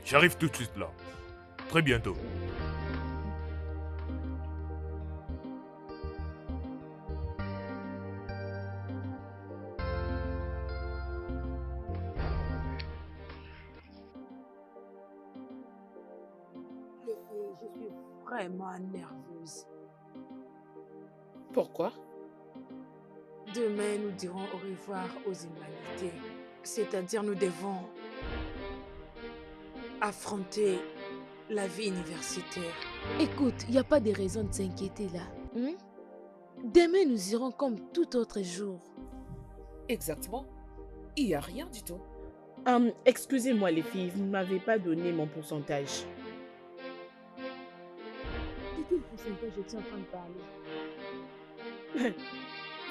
J'arrive tout de suite là. Très bientôt. Je suis vraiment nerveuse. Pourquoi? Demain, nous dirons au revoir aux humanités. C'est-à-dire, nous devons affronter la vie universitaire. Écoute, il n'y a pas de raison de s'inquiéter là. Hein? Demain, nous irons comme tout autre jour. Exactement. Il n'y a rien du tout. Excusez-moi les filles, vous ne m'avez pas donné mon pourcentage. De quel pourcentage es-tu en train de parler?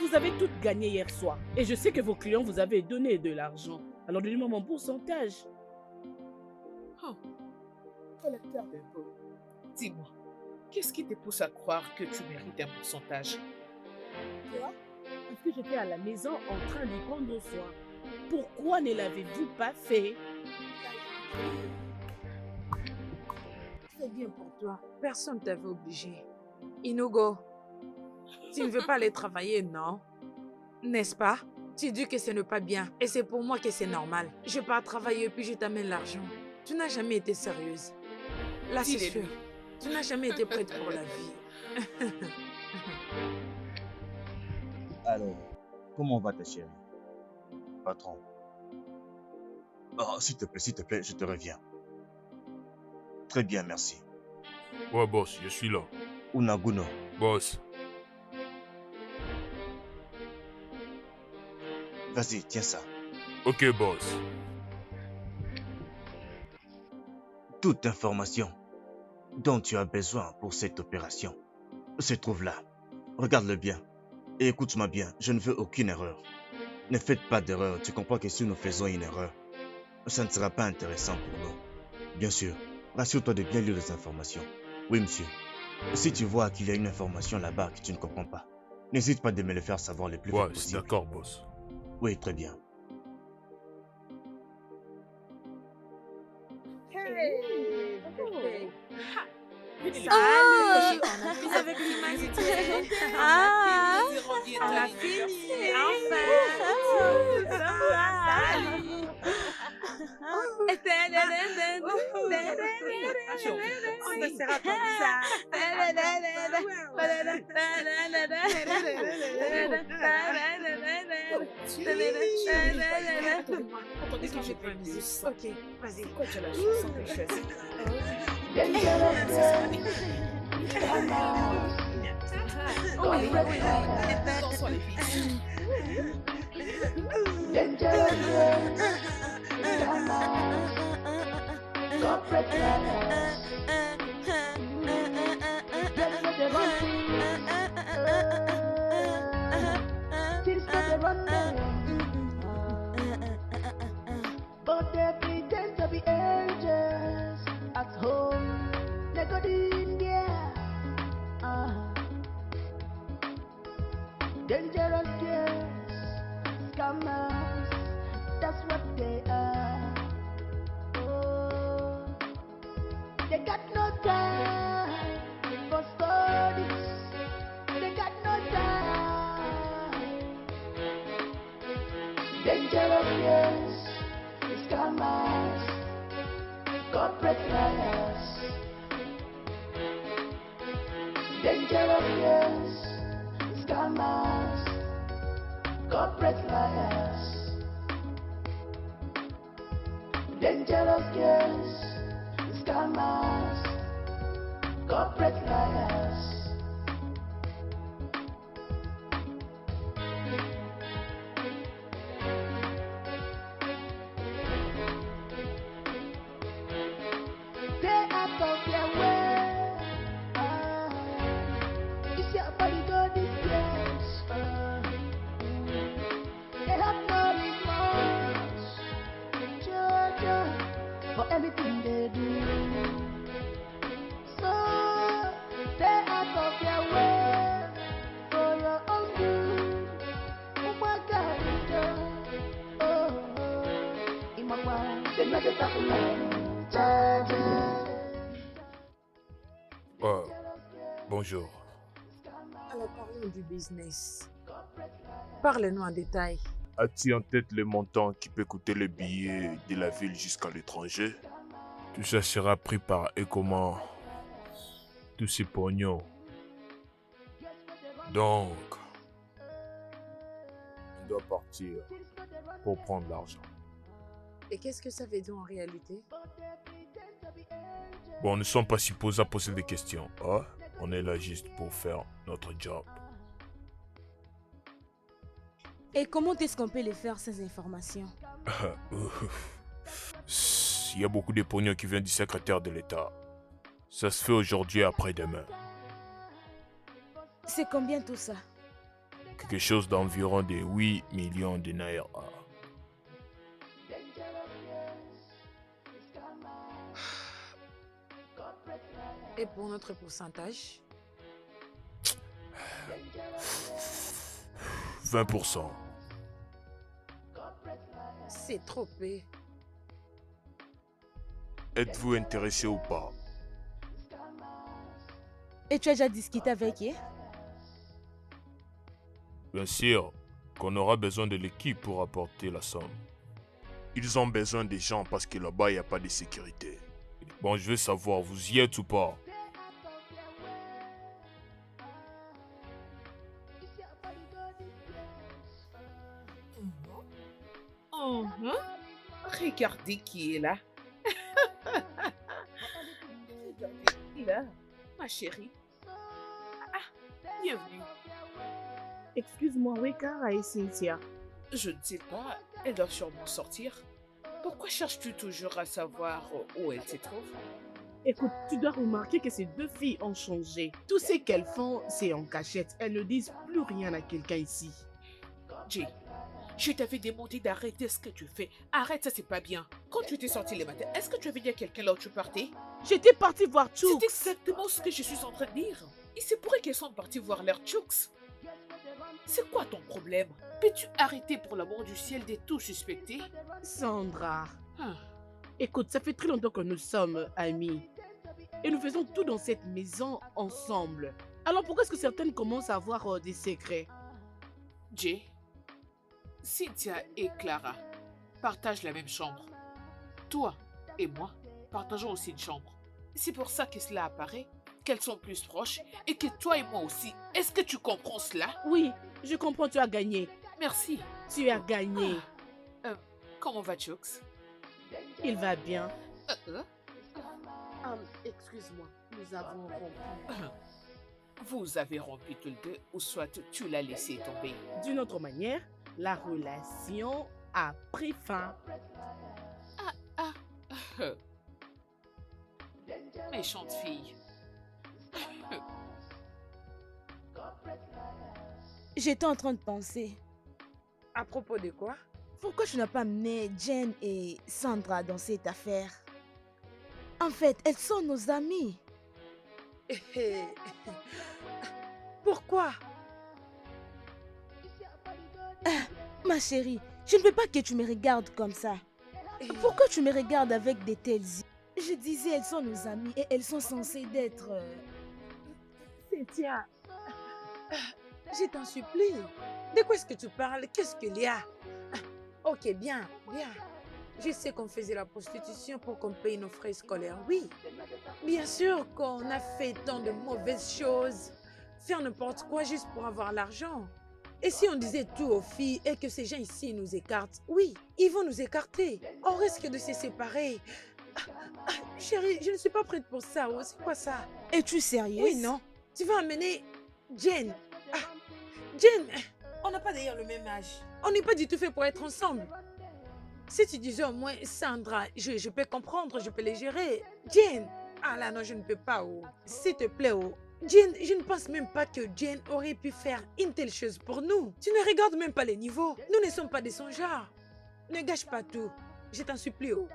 Vous avez toutes gagné hier soir. Et je sais que vos clients vous avaient donné de l'argent. Alors donnez-moi mon pourcentage. Oh, collecteur d'impôts. Dis-moi, qu'est-ce qui te pousse à croire que tu mérites un pourcentage? Quoi? Parce que j'étais à la maison en train d'y prendre soin. Pourquoi ne l'avez-vous pas fait? C'est bien pour toi. Personne ne t'avait obligé. Inugo, tu ne veux pas aller travailler, non? N'est-ce pas? Tu dis que ce n'est pas bien. Et c'est pour moi que c'est normal. Je pars travailler puis je t'amène l'argent. Tu n'as jamais été sérieuse. Là, c'est sûr. Tu n'as jamais été prête pour la vie. Alors, comment va ta chérie? Patron. Oh, s'il te plaît, je te reviens. Très bien, merci. Ouais, boss, je suis là. Unaguno. Boss. Vas-y, tiens ça. Ok, boss. Toute information dont tu as besoin pour cette opération se trouve là. Regarde-le bien. Et écoute-moi bien, je ne veux aucune erreur. Ne faites pas d'erreur, tu comprends que si nous faisons une erreur, ça ne sera pas intéressant pour nous. Bien sûr, rassure-toi de bien lire les informations. Oui, monsieur. Si tu vois qu'il y a une information là-bas que tu ne comprends pas, n'hésite pas de me le faire savoir le plus vite possible. Ouais, d'accord, boss. Oui, très bien. Salut, on a fini avec l'humanité. Ah, On a fini, enfin. On ne sera comme ça. Attendez que j'ai pas une musique. Ok, vas-y. Pourquoi tu as la chanson que je choisis? Dansons les filles. But they pretend to be angels at home. They go in there. Dangerous girls, scammers, that's what they are. Oh, they got no time for studies. They got no time. Dangerous girls, scammers, corporate liars. Dangerous girls, scammers, corporate liars. Dangerous girls, scammers, corporate liars. Stay out of their way. It's your body go this place. They have no remorse, judge, for everything they do. So stay out of their way. Bonjour. Alors parlons du business. Parle-nous en détail. As-tu en tête le montant qui peut coûter le billet de la ville jusqu'à l'étranger? Tout ça sera pris par Ecoman. Tous ces pognons. Donc, on doit partir pour prendre l'argent. Et qu'est-ce que ça veut dire en réalité? Bon, nous ne sommes pas supposés à poser des questions. Hein? On est là juste pour faire notre job. Et comment est-ce qu'on peut les faire ces informations? Il y a beaucoup de pognons qui viennent du secrétaire de l'État. Ça se fait aujourd'hui et après-demain. C'est combien tout ça? Quelque chose d'environ de 8 millions de naira. Et pour notre pourcentage? 20%. C'est trop peu. Êtes-vous intéressé ou pas? Et tu as déjà discuté avec eux? Bien sûr qu'on aura besoin de l'équipe pour apporter la somme. Ils ont besoin des gens parce que là-bas, il n'y a pas de sécurité. Bon, je veux savoir, vous y êtes ou pas? Regardez qui est là. Regardez qui est là, ma chérie. Bienvenue. Excuse-moi, oui, Cara et Cynthia. Je ne sais pas, elles doivent sûrement sortir. Pourquoi cherches-tu toujours à savoir où elles se trouvent? Écoute, tu dois remarquer que ces deux filles ont changé. Tout ce qu'elles font, c'est en cachette. Elles ne disent plus rien à quelqu'un ici. Jay, je t'avais demandé d'arrêter ce que tu fais. Arrête, ça c'est pas bien. Quand tu t'es sorti le matin, est-ce que tu avais dit à quelqu'un là où tu partais? J'étais partie voir Chooks. C'est exactement ce que je suis en train de dire. Il se pourrait qu'elles sont parties voir leur Chooks. C'est quoi ton problème? Peux-tu arrêter pour l'amour du ciel de tout suspecter? Sandra, Ah, écoute, ça fait très longtemps que nous sommes amis. Et nous faisons tout dans cette maison ensemble. Alors pourquoi est-ce que certaines commencent à avoir des secrets? Jay, Cynthia et Clara partagent la même chambre. Toi et moi partageons aussi une chambre. C'est pour ça que cela apparaît qu'elles sont plus proches et que toi et moi aussi. Est-ce que tu comprends cela? Oui, je comprends, tu as gagné. Merci. Tu as gagné. Comment va Chooks? Il va bien. Excuse-moi, nous avons rompu. Vous avez rompu tous les deux ou soit tu l'as laissé tomber? D'une autre manière, la relation a pris fin. Méchante fille. J'étais en train de penser. À propos de quoi? Pourquoi tu n'as pas amené Jen et Sandra dans cette affaire? En fait, elles sont nos amies. Pourquoi? Ma chérie, je ne veux pas que tu me regardes comme ça. Pourquoi tu me regardes avec de tels yeux? Je disais, elles sont nos amies et elles sont censées d'être... Cynthia, je t'en supplie. De quoi est-ce que tu parles? Qu'est-ce qu'il y a? Ok, bien, bien. Je sais qu'on faisait la prostitution pour qu'on paye nos frais scolaires, oui. Bien sûr qu'on a fait tant de mauvaises choses. Faire n'importe quoi juste pour avoir l'argent. Et si on disait tout aux filles et que ces gens ici nous écartent, oui, ils vont nous écarter. On risque de se séparer. Chérie, je ne suis pas prête pour ça. C'est quoi ça? Es-tu sérieuse? Oui, non. Tu vas amener Jen. Jen, on n'a pas d'ailleurs le même âge. On n'est pas du tout fait pour être ensemble. Si tu disais au moins Sandra, je peux comprendre, je peux les gérer. Jen, ah là non, je ne peux pas. Oh. S'il te plaît, oh. Jen, je ne pense même pas que Jen aurait pu faire une telle chose pour nous. Tu ne regardes même pas les niveaux. Nous ne sommes pas de son genre. Ne gâche pas tout. Je t'en supplie. Oh.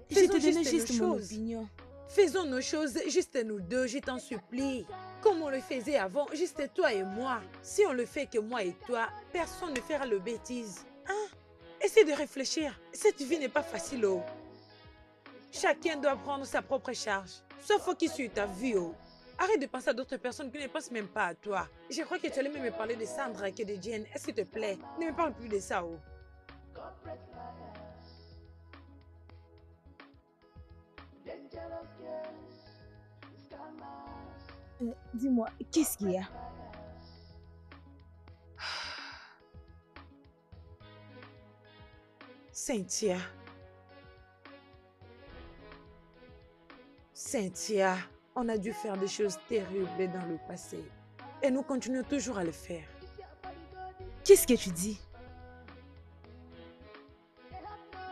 Je te donnais juste mon opinion. Faisons nos choses, juste nous deux, je t'en supplie. Comme on le faisait avant, juste toi et moi. Si on le fait que moi et toi, personne ne fera le bêtise. Hein? Essaie de réfléchir. Cette vie n'est pas facile. Oh. Chacun doit prendre sa propre charge. Sois focus sur ta vie. Oh. Arrête de penser à d'autres personnes qui ne pensent même pas à toi. Je crois que tu allais même me parler de Sandra que de Jen. Est-ce qu'il te plaît? Ne me parle plus de ça. Oh. Dis-moi, qu'est-ce qu'il y a? Cynthia. Cynthia, on a dû faire des choses terribles dans le passé. Et nous continuons toujours à le faire. Qu'est-ce que tu dis?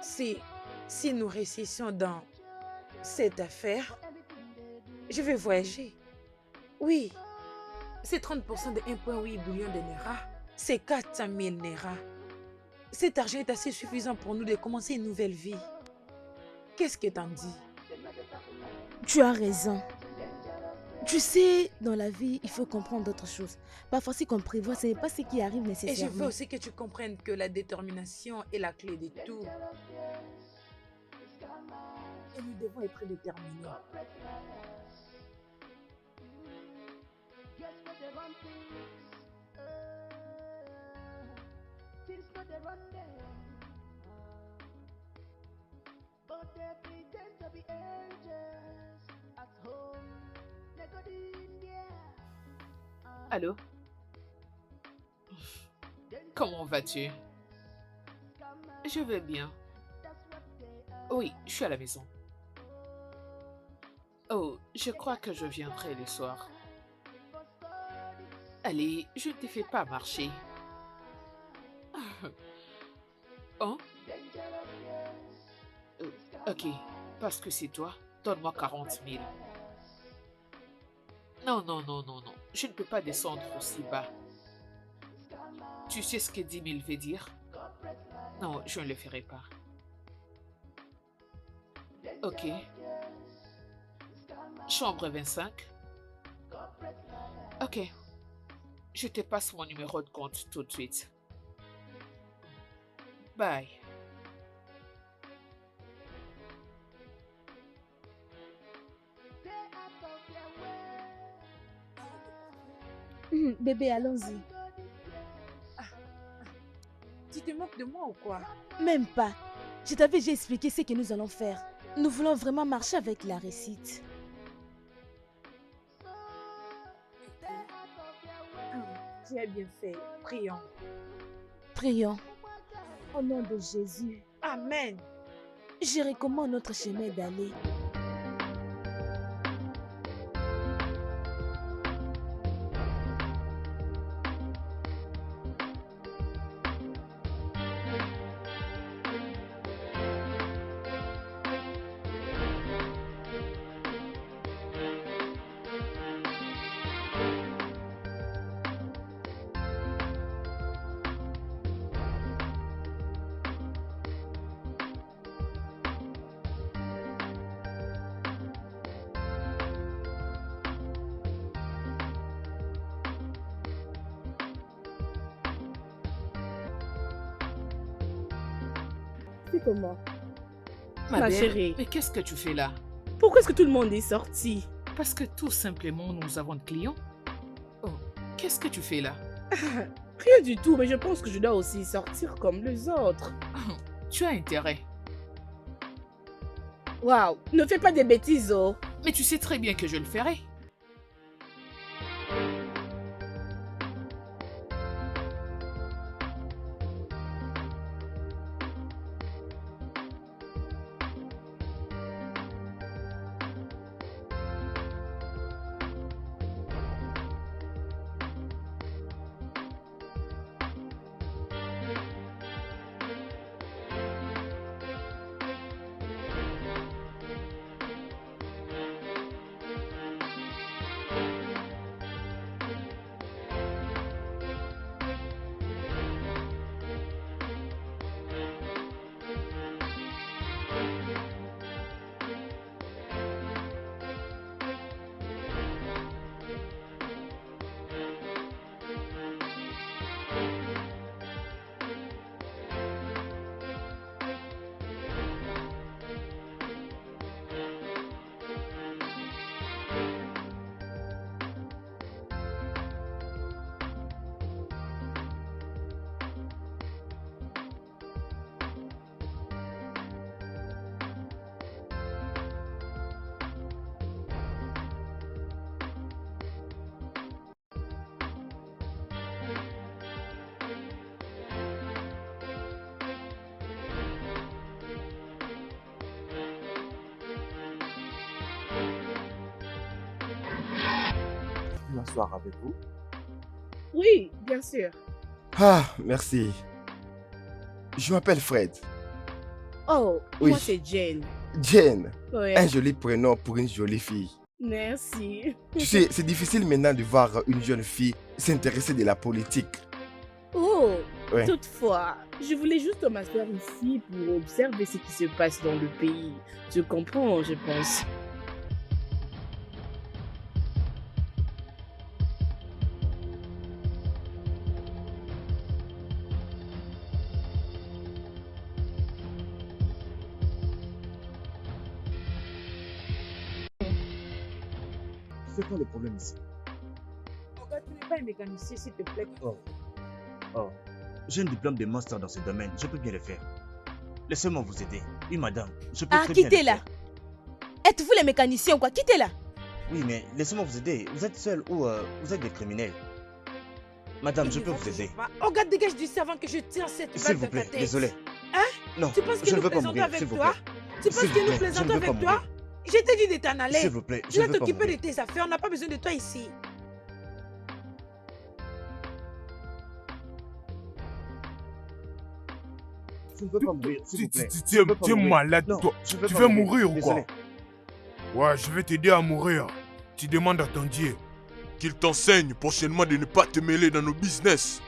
Si nous réussissons dans cette affaire, je vais voyager. Oui, c'est 30% de 1,8 billion de Naira. C'est 400 000 Naira. Cet argent est assez suffisant pour nous de commencer une nouvelle vie. Qu'est-ce que t'en dis? Tu as raison. Tu sais, dans la vie, il faut comprendre d'autres choses. Parfois, ce qu'on prévoit, ce n'est pas ce qui arrive Et nécessairement. je veux aussi que tu comprennes que la détermination est la clé de tout. Et nous devons être déterminés. Allô? Comment vas-tu? Je vais bien. Oui, je suis à la maison. Oh, je crois que je viendrai le soir. Allez, je ne te fais pas marcher. Oh? Ok, parce que c'est toi, donne-moi 40 000. Non, non, non, non, non. Je ne peux pas descendre aussi bas. Tu sais ce que 10 000 veut dire? Non, je ne le ferai pas. Ok. Chambre 25. Ok. Je te passe mon numéro de compte tout de suite. Bye. Bébé, allons-y. Tu te moques de moi ou quoi? Même pas. Je t'avais déjà expliqué ce que nous allons faire. Nous voulons vraiment marcher avec la récite. Tu as bien fait. Prions. Prions. Au nom de Jésus. Amen. Je recommande notre chemin d'aller. C'est comment? Ma Ma belle, chérie. mais qu'est-ce que tu fais là? Pourquoi est-ce que tout le monde est sorti? Parce que tout simplement, nous avons de clients. Oh, qu'est-ce que tu fais là? Rien du tout, mais je pense que je dois aussi sortir comme les autres. Tu as intérêt. Waouh, ne fais pas des bêtises, oh. Mais tu sais très bien que je le ferai. m'asseoir avec vous? Oui, bien sûr. Ah, merci. Je m'appelle Fred. Oh, Oui. moi c'est Jane. Jane, Ouais. un joli prénom pour une jolie fille. Merci. Tu sais, c'est difficile maintenant de voir une jeune fille s'intéresser de la politique. Oh, Ouais. toutefois, je voulais juste m'asseoir ici pour observer ce qui se passe dans le pays. Tu comprends, je pense. C'est quoi le problème ici? Regarde, tu n'es pas un mécanicien, s'il te plaît. Oh, j'ai un diplôme de master dans ce domaine, je peux bien le faire. Laissez-moi vous aider. Oui, madame, je peux Ah, très bien le quittez-la. faire. Êtes-vous les mécaniciens ou quoi? Quittez-la. Oui, mais laissez-moi vous aider. Vous êtes seul ou vous êtes des criminels? Madame, je Il peux ne vous va aider. toujours pas. Oh, regarde, dégage d'ici avant que je tire cette balle S'il dans vous ta plaît, tête. désolé. Hein? Non, Tu penses que je ne nous veux pas plaisantons mourir, avec s'il vous toi? plaît. Tu penses S'il que vous nous plaît, je plaisantons ne veux pas avec toi? mourir. Je t'ai dit de t'en aller. S'il vous plaît, Tu je ne vas veux pas t'occuper de mourir. tes affaires, on n'a pas besoin de toi ici. Je ne veux pas mourir, s'il vous plaît. Tu es malade, Non, toi. je veux Tu pas veux mourir, mourir ou quoi? désolé. Ouais, je vais t'aider à mourir. Tu demandes à ton Dieu qu'il t'enseigne prochainement de ne pas te mêler dans nos business.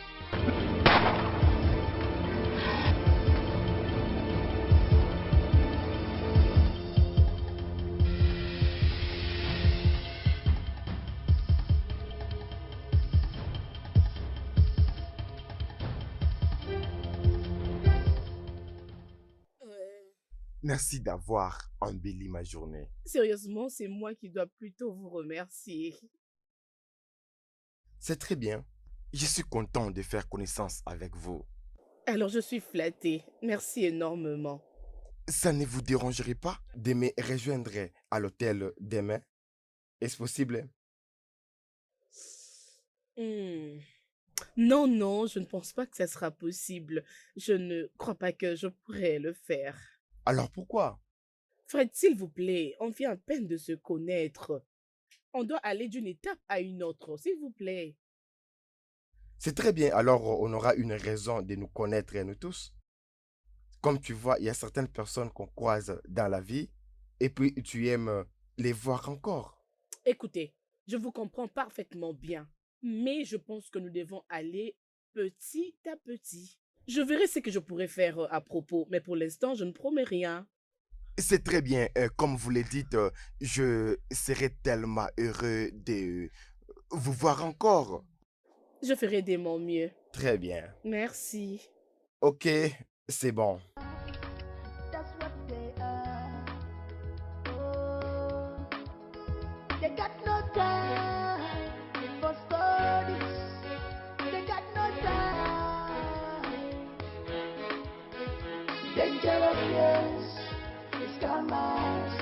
Merci d'avoir embelli ma journée. Sérieusement, c'est moi qui dois plutôt vous remercier. C'est très bien. Je suis content de faire connaissance avec vous. Alors je suis flattée. Merci énormément. Ça ne vous dérangerait pas de me rejoindre à l'hôtel demain? Est-ce possible? Hmm. Non, non, je ne pense pas que ça sera possible. Je ne crois pas que je pourrais le faire. Alors pourquoi? Fred, s'il vous plaît, on vient à peine de se connaître. On doit aller d'une étape à une autre, s'il vous plaît. C'est très bien, alors on aura une raison de nous connaître, nous tous. Comme tu vois, il y a certaines personnes qu'on croise dans la vie et puis tu aimes les voir encore. Écoutez, je vous comprends parfaitement bien, mais je pense que nous devons aller petit à petit. Je verrai ce que je pourrais faire à propos, mais pour l'instant, je ne promets rien. C'est très bien, comme vous le dites, je serai tellement heureux de vous voir encore. Je ferai de mon mieux. Très bien. Merci. Ok, c'est bon. That's what they are. Oh, they got no time for studies. They got no time. Dangerous years, scammers,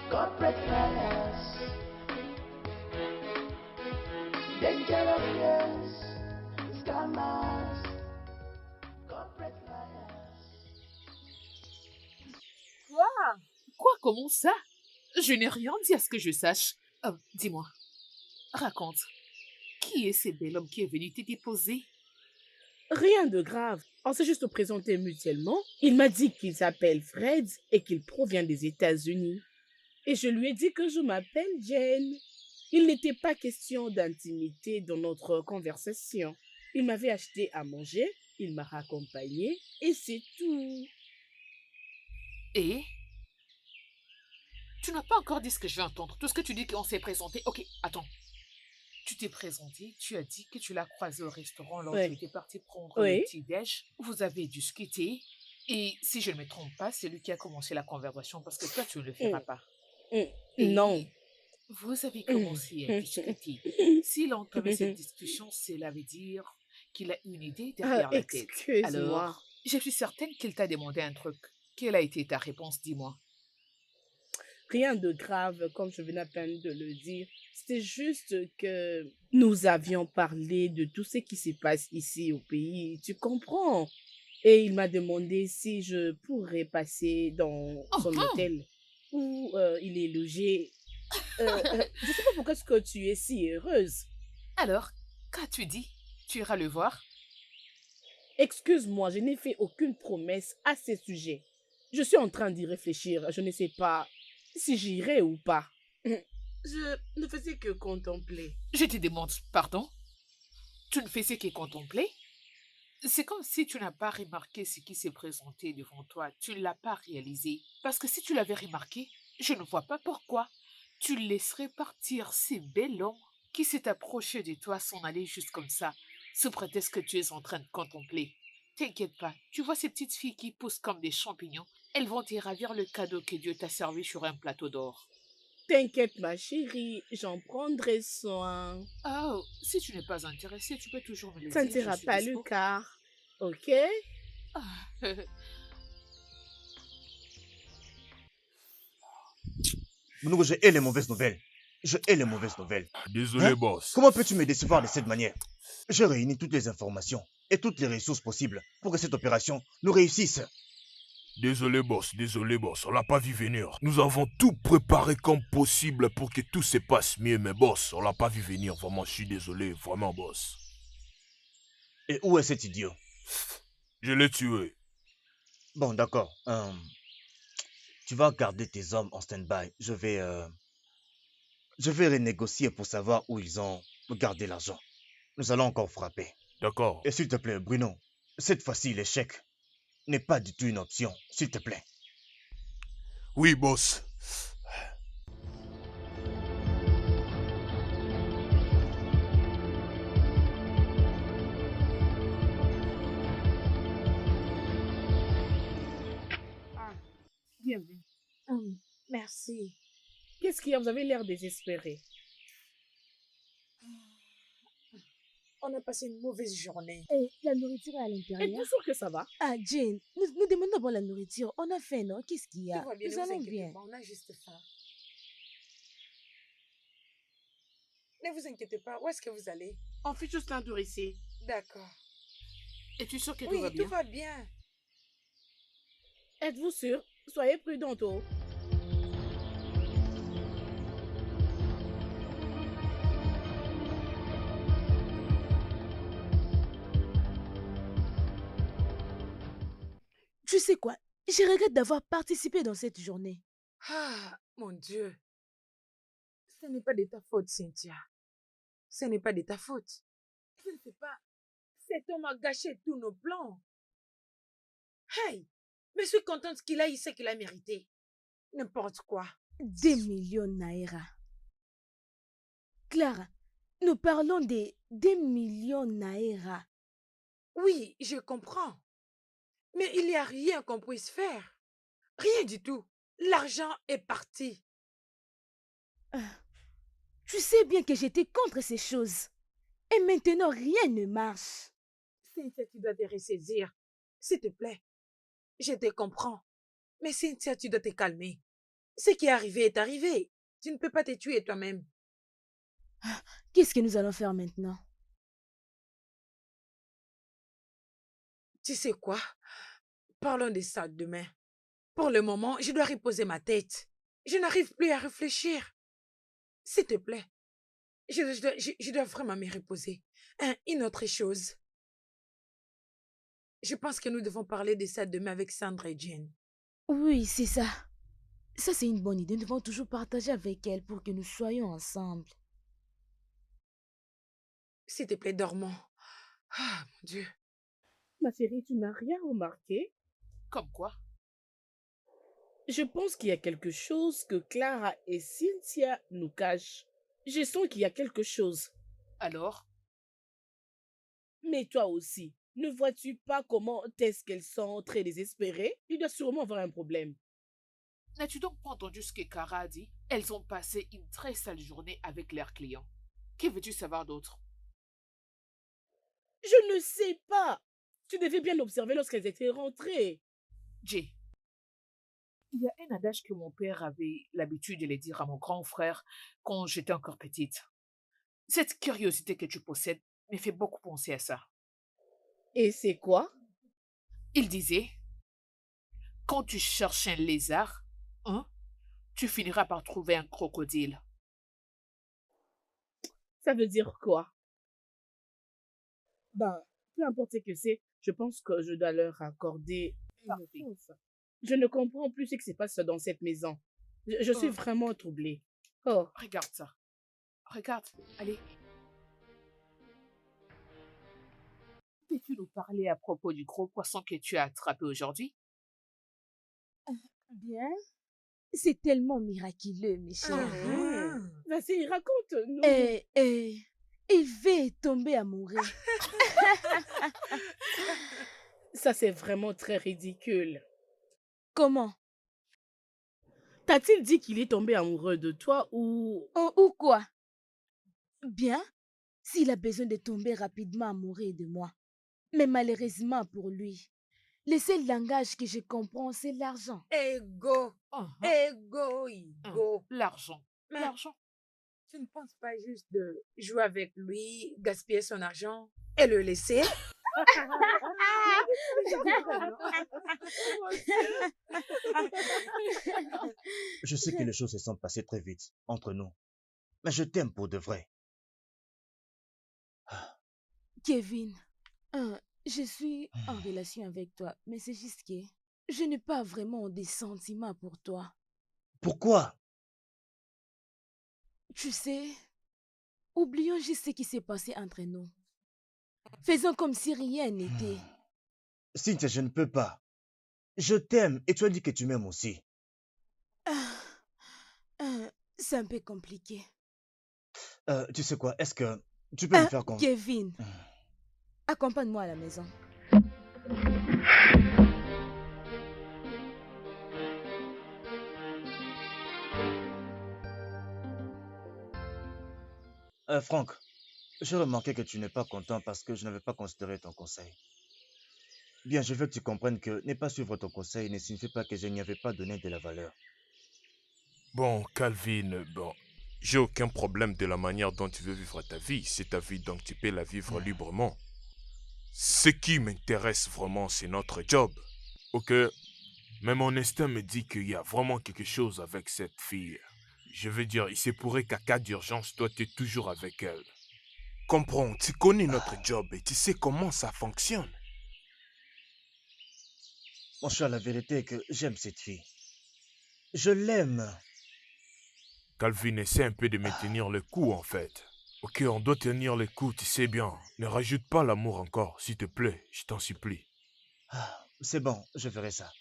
corporate liars. Dangerous years, scammers, corporate liars. Quoi, comment ça? Je n'ai rien dit à ce que je sache. Dis-moi, raconte. Qui est ce bel homme qui est venu te déposer? Rien de grave. On s'est juste présenté mutuellement. Il m'a dit qu'il s'appelle Fred et qu'il provient des États-Unis. Et je lui ai dit que je m'appelle Jane. Il n'était pas question d'intimité dans notre conversation. Il m'avait acheté à manger, il m'a raccompagné et c'est tout. Et tu n'as pas encore dit ce que je vais entendre. Tout ce que tu dis qu'on s'est présenté. Ok, attends. Tu t'es présenté, tu as dit que tu l'as croisé au restaurant lorsque tu étais parti prendre le petit-déj. Vous avez discuté. Et si je ne me trompe pas, c'est lui qui a commencé la conversation parce que toi, tu ne le feras pas. Non. Vous avez commencé à discuter. S'il a entamé cette discussion, cela veut dire qu'il a une idée derrière la tête. Excuse-moi. Alors, je suis certaine qu'il t'a demandé un truc. Quelle a été ta réponse, dis-moi? Rien de grave, comme je venais à peine de le dire. C'était juste que nous avions parlé de tout ce qui se passe ici au pays. Tu comprends? Et il m'a demandé si je pourrais passer dans son hôtel où il est logé. Je sais pas pourquoi est-ce que tu es si heureuse. Alors, qu'as-tu dit? Tu iras le voir? Excuse-moi, je n'ai fait aucune promesse à ce sujet. Je suis en train d'y réfléchir. Je ne sais pas si j'irai ou pas. Je ne faisais que contempler. Je te demande pardon? Tu ne faisais que contempler? C'est comme si tu n'as pas remarqué ce qui s'est présenté devant toi. Tu ne l'as pas réalisé. Parce que si tu l'avais remarqué, je ne vois pas pourquoi tu laisserais partir ces bel homme qui s'est approché de toi s'en aller juste comme ça, sous prétexte que tu es en train de contempler. T'inquiète pas, tu vois ces petites filles qui poussent comme des champignons, elles vont te ravir le cadeau que Dieu t'a servi sur un plateau d'or. T'inquiète ma chérie, j'en prendrai soin. Oh, si tu n'es pas intéressée, tu peux toujours me le Ça ne dire. sera je suis pas dispo. le cas. Ok? Ah, Mounougo, je hais les mauvaises nouvelles. Je hais les mauvaises nouvelles. Désolé, Hein? boss. Comment peux-tu me décevoir de cette manière? J'ai réuni toutes les informations et toutes les ressources possibles pour que cette opération nous réussisse. Désolé, boss. On l'a pas vu venir. Nous avons tout préparé comme possible pour que tout se passe mieux, mais boss, on l'a pas vu venir. Vraiment, je suis désolé. Vraiment, boss. Et où est cet idiot? Je l'ai tué. Bon, d'accord. Tu vas garder tes hommes en stand-by. Je vais renégocier pour savoir où ils ont gardé l'argent. Nous allons encore frapper. D'accord. Et s'il te plaît, Bruno, cette fois-ci, l'échec n'est pas du tout une option. S'il te plaît. Oui, boss. Bienvenue. Merci. Qu'est-ce qu'il y a? Vous avez l'air désespéré. On a passé une mauvaise journée. Et la nourriture est à l'intérieur. Êtes-vous sûr que ça va? Ah, Jane, nous demandons d'abord la nourriture. On a faim, non? Qu'est-ce qu'il y a? Tout va bien, Nous ne vous allons inquiétez bien. pas, on a juste faim. Ne vous inquiétez pas, où est-ce que vous allez? On fait juste un tour ici. D'accord. es-tu sûr que Oui, tout va bien? tout va bien. Êtes-vous sûr? Soyez prudente. Oh. Tu sais quoi? Je regrette d'avoir participé dans cette journée. Ah, mon Dieu. Ce n'est pas de ta faute, Cynthia. Ce n'est pas de ta faute. Je ne sais pas. Cet homme a gâché tous nos plans. Hey, mais je suis contente qu'il a eu ce qu'il a mérité. N'importe quoi. 2 millions naira. Clara, nous parlons des 2 millions naira. Oui, je comprends. Mais il n'y a rien qu'on puisse faire. Rien du tout. L'argent est parti. Tu sais bien que j'étais contre ces choses. Et maintenant, rien ne marche. Cynthia, tu dois te ressaisir. S'il te plaît. Je te comprends. Mais Cynthia, tu dois te calmer. Ce qui est arrivé est arrivé. Tu ne peux pas te tuer toi-même. Qu'est-ce que nous allons faire maintenant? Tu sais quoi? Parlons de ça demain. Pour le moment, je dois reposer ma tête. Je n'arrive plus à réfléchir. S'il te plaît. Je dois vraiment me reposer. Une autre chose. Je pense que nous devons parler de ça demain avec Sandra et Jane. Oui, c'est ça. Ça, c'est une bonne idée. Nous devons toujours partager avec elle pour que nous soyons ensemble. S'il te plaît, dormons. Ah, mon Dieu. Ma chérie, tu n'as rien remarqué? Comme quoi? Je pense qu'il y a quelque chose que Clara et Cynthia nous cachent. Je sens qu'il y a quelque chose. Alors? Mais toi aussi, ne vois-tu pas comment est-ce qu'elles sont très désespérées? Il doit sûrement avoir un problème. N'as-tu donc pas entendu ce que Kara a dit? Elles ont passé une très sale journée avec leurs clients. Que veux-tu savoir d'autre? Je ne sais pas. Tu devais bien l'observer lorsqu'elles étaient rentrées. Jay, il y a un adage que mon père avait l'habitude de le dire à mon grand frère quand j'étais encore petite. Cette curiosité que tu possèdes me fait beaucoup penser à ça. Et c'est quoi? Il disait, quand tu cherches un lézard, tu finiras par trouver un crocodile. Ça veut dire quoi? Ben, peu importe ce que c'est, je pense que je dois leur accorder une réponse. Je ne comprends plus ce qui se passe dans cette maison. Je suis vraiment troublée. Oh, Regarde ça. Regarde, allez. Peux-tu nous parler à propos du gros poisson que tu as attrapé aujourd'hui? Bien. C'est tellement miraculeux, mes chéris. vas-y, raconte-nous. Il va tomber amoureux. Ça, c'est vraiment très ridicule. Comment? T'a-t-il dit qu'il est tombé amoureux de toi ou... Ou quoi? Bien, s'il a besoin de tomber rapidement amoureux de moi. Mais malheureusement pour lui, le seul langage que je comprends, c'est l'argent. Ego. Ego. L'argent. Mais L'argent. tu ne penses pas juste de jouer avec lui, gaspiller son argent et le laisser? Je sais que les choses se sont passées très vite entre nous. Mais je t'aime pour de vrai. Kevin, je suis en relation avec toi, mais c'est juste que je n'ai pas vraiment des sentiments pour toi. Pourquoi? Tu sais, oublions juste ce qui s'est passé entre nous. Faisons comme si rien n'était. Cynthia, je ne peux pas. Je t'aime et tu as dit que tu m'aimes aussi. C'est un peu compliqué. Tu sais quoi, est-ce que tu peux me faire confiance? Kevin, accompagne-moi à la maison. Franck, j'ai remarqué que tu n'es pas content parce que je n'avais pas considéré ton conseil. Bien, je veux que tu comprennes que ne pas suivre ton conseil ne signifie pas que je n'y avais pas donné de la valeur. Bon, Calvin, bon, j'ai aucun problème de la manière dont tu veux vivre ta vie. C'est ta vie, donc tu peux la vivre librement. Ce qui m'intéresse vraiment, c'est notre job. Ok? Mais mon instinct me dit qu'il y a vraiment quelque chose avec cette fille. Je veux dire, il se pourrait qu'à cas d'urgence, toi, tu es toujours avec elle. Comprends, tu connais notre job et tu sais comment ça fonctionne. Mon cher, la vérité est que j'aime cette fille. Je l'aime. Calvin essaie un peu de me tenir le coup, en fait. Ok, on doit tenir le coup, tu sais bien. Ne rajoute pas l'amour encore, s'il te plaît, je t'en supplie. C'est bon, je ferai ça.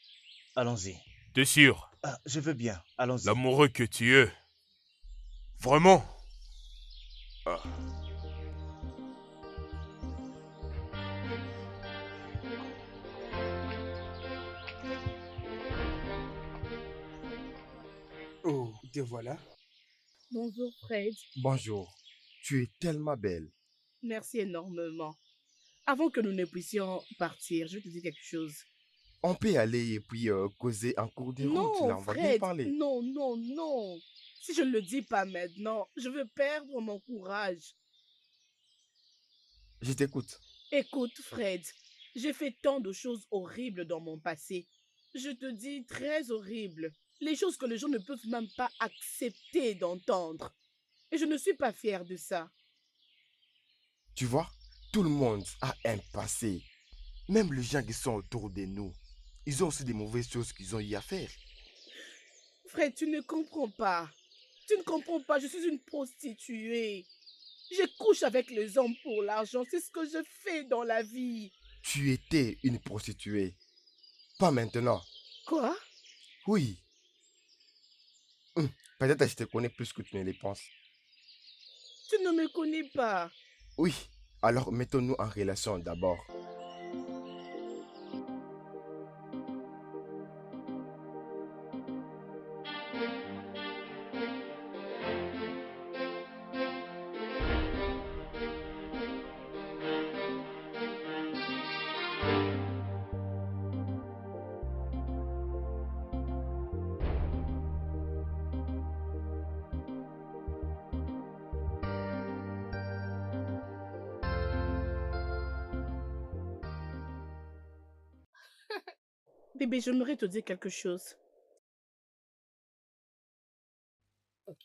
Allons-y. T'es sûr? Je veux bien, allons-y. L'amoureux que tu es. Vraiment? Oh, te voilà. Bonjour Fred. Bonjour. Tu es tellement belle. Merci énormément. Avant que nous ne puissions partir, je vais te dire quelque chose. On peut aller et puis causer en cours de route. Là, on va bien Fred, parler. non. Si je ne le dis pas maintenant, je vais perdre mon courage. Je t'écoute. Écoute, Fred, j'ai fait tant de choses horribles dans mon passé. Je te dis très horribles. Les choses que les gens ne peuvent même pas accepter d'entendre. Et je ne suis pas fière de ça. Tu vois, tout le monde a un passé. Même les gens qui sont autour de nous. Ils ont aussi des mauvaises choses qu'ils ont eu à faire. Fred, tu ne comprends pas. Tu ne comprends pas, je suis une prostituée. Je couche avec les hommes pour l'argent. C'est ce que je fais dans la vie. Tu étais une prostituée. Pas maintenant. Quoi? Oui. Peut-être que je te connais plus que tu ne le penses. Tu ne me connais pas. Oui. Alors mettons-nous en relation d'abord. Bébé, j'aimerais te dire quelque chose. Ok,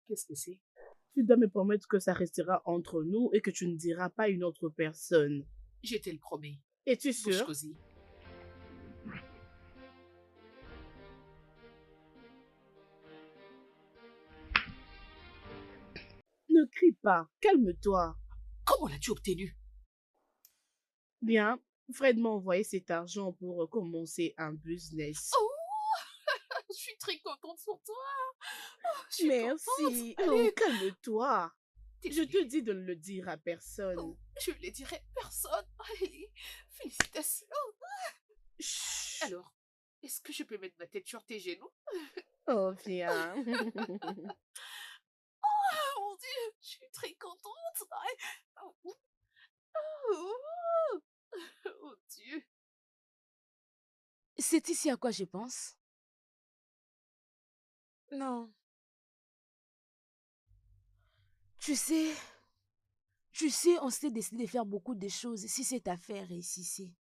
qu'est-ce que c'est? Tu dois me promettre que ça restera entre nous et que tu ne diras pas à une autre personne. Je te le promets. Es-tu Bouche sûr? cosy. Ne crie pas, calme-toi. Comment l'as-tu obtenu? Bien, Fred m'a envoyé cet argent pour commencer un business. Oh, je suis très contente pour toi. Oh, je suis Merci. contente. Oh, Allez, calme-toi. Je désolée. te dis de ne le dire à personne. Oh, je ne le dirai à personne. Allez, félicitations. Chut. Alors, est-ce que je peux mettre ma tête sur tes genoux? Oh, viens. Oh mon Dieu, je suis très contente. Oh, oh, oh Dieu. C'est ici à quoi je pense. Non. Tu sais, on s'est décidé de faire beaucoup de choses si cette affaire réussissait.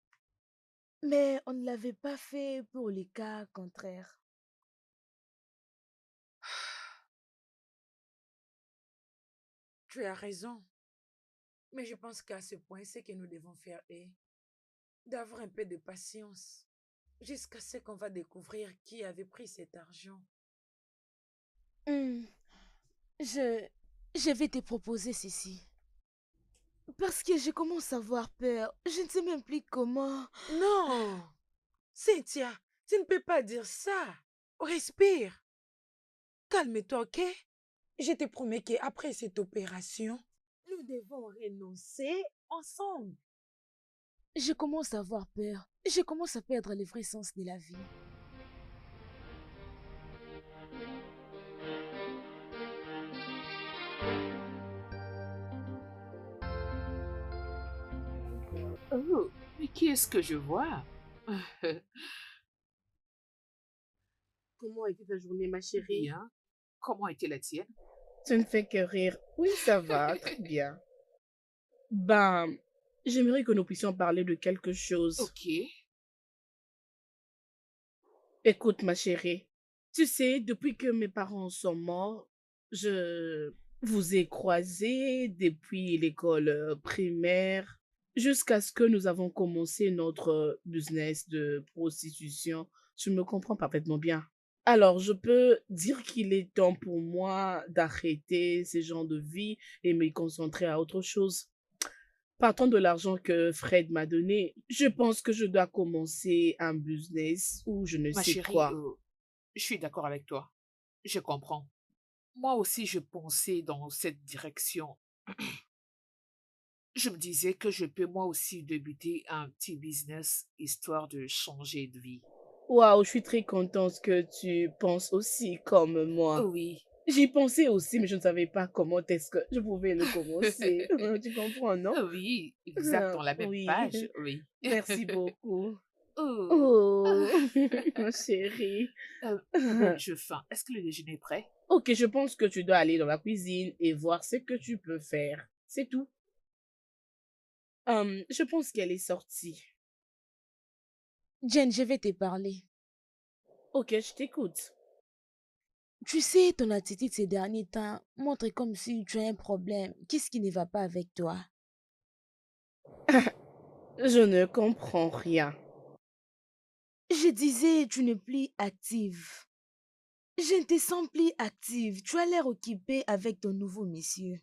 Mais on ne l'avait pas fait pour les cas contraires. Tu as raison. Mais je pense qu'à ce point, ce que nous devons faire est d'avoir un peu de patience jusqu'à ce qu'on va découvrir qui avait pris cet argent. Hmm, je vais te proposer ceci. Parce que je commence à avoir peur. Je ne sais même plus comment. Non! Cynthia, tu ne peux pas dire ça. Respire. Calme-toi, ok? Je te promets qu'après cette opération, nous devons renoncer ensemble. Je commence à avoir peur. Je commence à perdre le vrai sens de la vie. Oh, mais qui est-ce que je vois? Comment était ta journée, ma chérie? Bien. Comment était la tienne? Tu ne fais que rire. Oui, ça va, très bien. Ben, j'aimerais que nous puissions parler de quelque chose. Ok. Écoute, ma chérie, tu sais, depuis que mes parents sont morts, je vous ai croisés depuis l'école primaire jusqu'à ce que nous avons commencé notre business de prostitution. Tu me comprends parfaitement bien. Alors, je peux dire qu'il est temps pour moi d'arrêter ce genre de vie et me concentrer à autre chose. Partant de l'argent que Fred m'a donné, je pense que je dois commencer un business ou je ne Ma sais chérie, quoi. je suis d'accord avec toi. Je comprends. Moi aussi, je pensais dans cette direction. Je me disais que je peux moi aussi débuter un petit business histoire de changer de vie. Waouh, je suis très contente que tu penses aussi comme moi. Oui. J'y pensais aussi, mais je ne savais pas comment est-ce que je pouvais le commencer. Tu comprends, non? Oui, exact, dans la même Oui. page, oui. Merci beaucoup. Oh. Oh, ma chérie. Bon, j'ai faim. Est-ce que le déjeuner est prêt? Ok, je pense que tu dois aller dans la cuisine et voir ce que tu peux faire. C'est tout. Je pense qu'elle est sortie. Jen, je vais te parler. Ok, je t'écoute. Tu sais, ton attitude ces derniers temps montre comme si tu as un problème. Qu'est-ce qui ne va pas avec toi? Je ne comprends rien. Je disais, tu n'es plus active. Je ne te sens plus active. Tu as l'air occupée avec ton nouveau monsieur.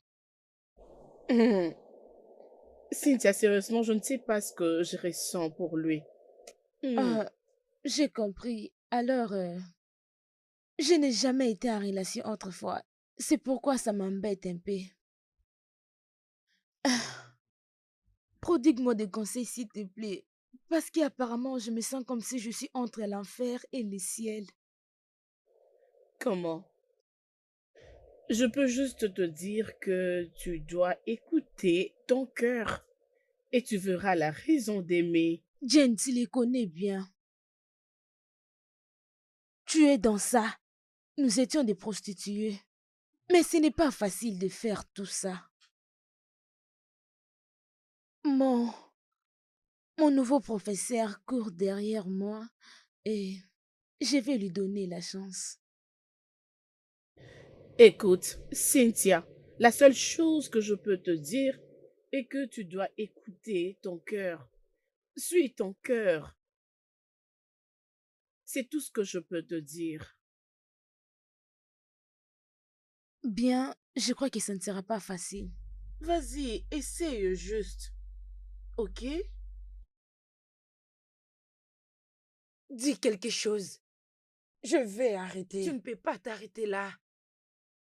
Cynthia, sérieusement, je ne sais pas ce que je ressens pour lui. Ah, j'ai compris. Alors, je n'ai jamais été en relation autrefois. C'est pourquoi ça m'embête un peu. Prodigue-moi des conseils, s'il te plaît. Parce qu'apparemment, je me sens comme si je suis entre l'enfer et le ciel. Comment? Je peux juste te dire que tu dois écouter ton cœur et tu verras la raison d'aimer. Jen, tu les connais bien. Tu es dans ça. Nous étions des prostituées. Mais ce n'est pas facile de faire tout ça. Mon nouveau professeur court derrière moi et je vais lui donner la chance. Écoute, Cynthia, La seule chose que je peux te dire est que tu dois écouter ton cœur. Suis ton cœur. C'est tout ce que je peux te dire. Bien, je crois que ça ne sera pas facile. Vas-y, essaye juste. Ok? Dis quelque chose. Je vais arrêter. Tu ne peux pas t'arrêter là.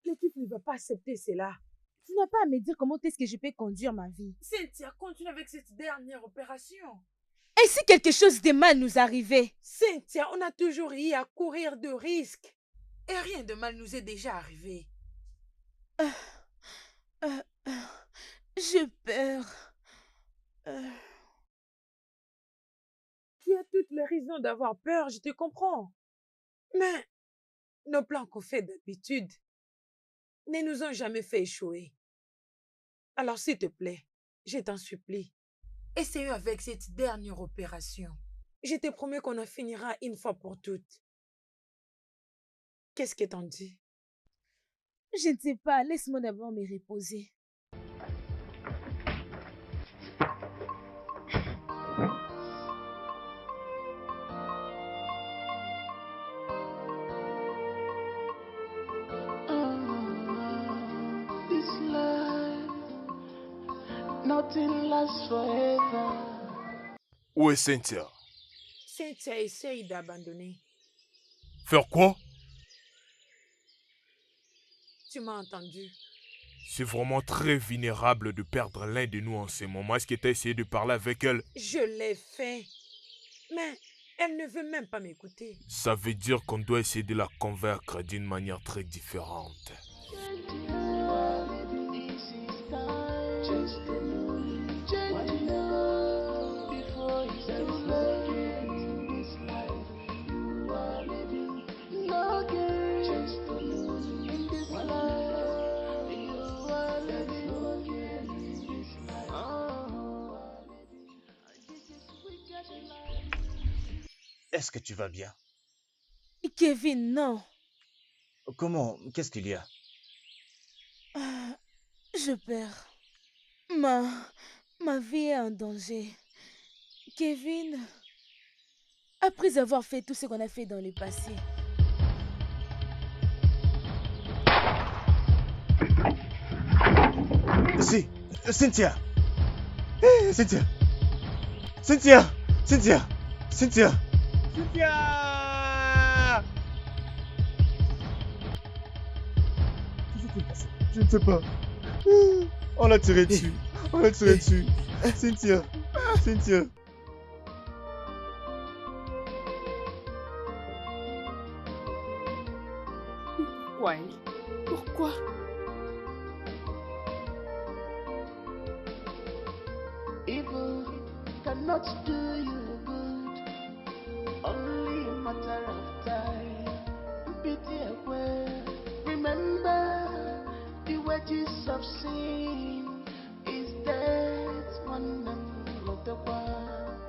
L'équipe ne va pas accepter cela. Tu n'as pas à me dire comment est-ce que je peux conduire ma vie. Cynthia, continue avec cette dernière opération. Et si quelque chose de mal nous arrivait? Cynthia, on a toujours eu à courir de risques. Et rien de mal nous est déjà arrivé. J'ai peur. Tu as toutes les raisons d'avoir peur, je te comprends. Mais nos plans qu'on fait d'habitude ne nous ont jamais fait échouer. Alors s'il te plaît, je t'en supplie, essaye avec cette dernière opération. Je te promets qu'on en finira une fois pour toutes. Qu'est-ce que t'en dis? Je ne sais pas, laisse-moi d'abord me reposer. This life, nothing lasts forever. Où est Cynthia? Cynthia essaye d'abandonner. Faire quoi? Tu m'as entendu? C'est vraiment très vulnérable de perdre l'un de nous en ce moment. Est-ce que tu as essayé de parler avec elle? Je l'ai fait. Mais elle ne veut même pas m'écouter. Ça veut dire qu'on doit essayer de la convaincre d'une manière très différente. Est-ce que tu vas bien? Kevin, non. Comment? Qu'est-ce qu'il y a? Je perds. Ma vie est en danger. Kevin, après avoir fait tout ce qu'on a fait dans le passé, Si, Cynthia! Hé, Cynthia! Cynthia! Cynthia! Cynthia! Cynthia! Qu'est-ce qui s'est passé? Je ne sais pas. On l'a tiré dessus. On l'a tiré dessus. Cynthia! Cynthia! Pourquoi? Pourquoi? Evil cannot do you good, only a matter of time. Pity away. Remember, the wages of sin is death, one and not the one.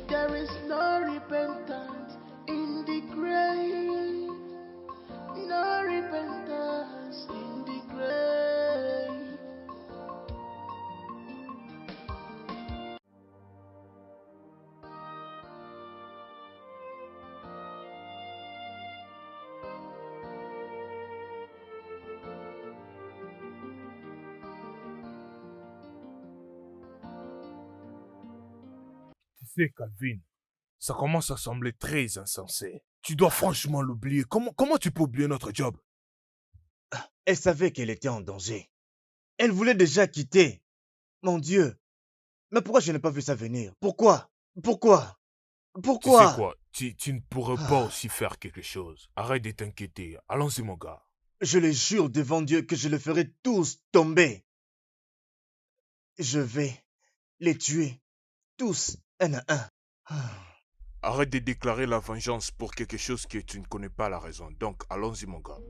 There is no repentance in the grave, no repentance in the grave. Tu sais, Calvin, ça commence à sembler très insensé. Tu dois franchement l'oublier. Comment tu peux oublier notre job? Elle savait qu'elle était en danger. Elle voulait déjà quitter. Mon Dieu. Mais pourquoi je n'ai pas vu ça venir? Pourquoi? Pourquoi? Pourquoi? Tu sais quoi? Tu ne pourrais pas aussi faire quelque chose. Arrête de t'inquiéter. Allons-y, mon gars. Je les jure devant Dieu que je les ferai tous tomber. Je vais les tuer tous un à un. Arrête de déclarer la vengeance pour quelque chose que tu ne connais pas la raison. Donc, allons-y, mon gars.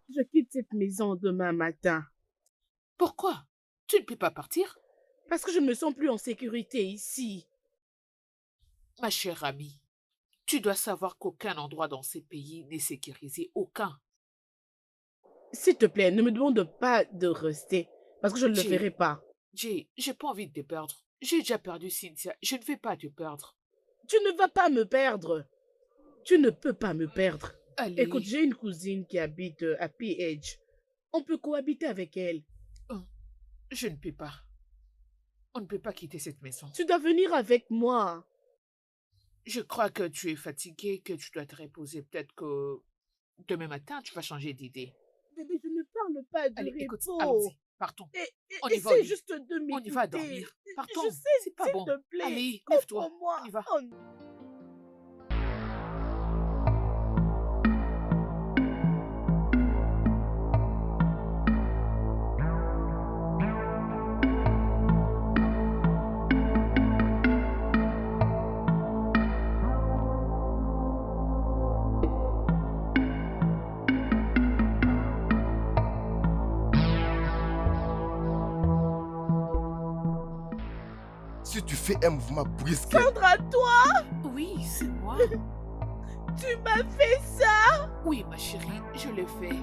Je quitte cette maison demain matin. Pourquoi? Tu ne peux pas partir? Parce que je ne me sens plus en sécurité ici. Ma chère amie, tu dois savoir qu'aucun endroit dans ces pays n'est sécurisé. Aucun. S'il te plaît, ne me demande pas de rester. Parce que je ne le Jay. ferai pas. Jay, j'ai pas envie de te perdre. J'ai déjà perdu Cynthia. Je ne vais pas te perdre. Tu ne vas pas me perdre. Tu ne peux pas me perdre. Allez. Écoute, j'ai une cousine qui habite à PH. On peut cohabiter avec elle. Je ne peux pas. On ne peut pas quitter cette maison. Tu dois venir avec moi. Je crois que tu es fatiguée, que tu dois te reposer. Peut-être que demain matin, tu vas changer d'idée. Bébé, je ne parle pas de Allez, repos. écoute, allons-y. Partons. On y va. Essaie juste de m'écouter. On y va dormir. Partons. Je sais, c'est pas s'il bon. te plaît. Allez, lève-toi. Comprends-moi. On y va. Si tu fais un mouvement brusque, Sandra, toi, Oui, c'est moi. tu m'as fait ça. Oui, ma chérie, je l'ai fait.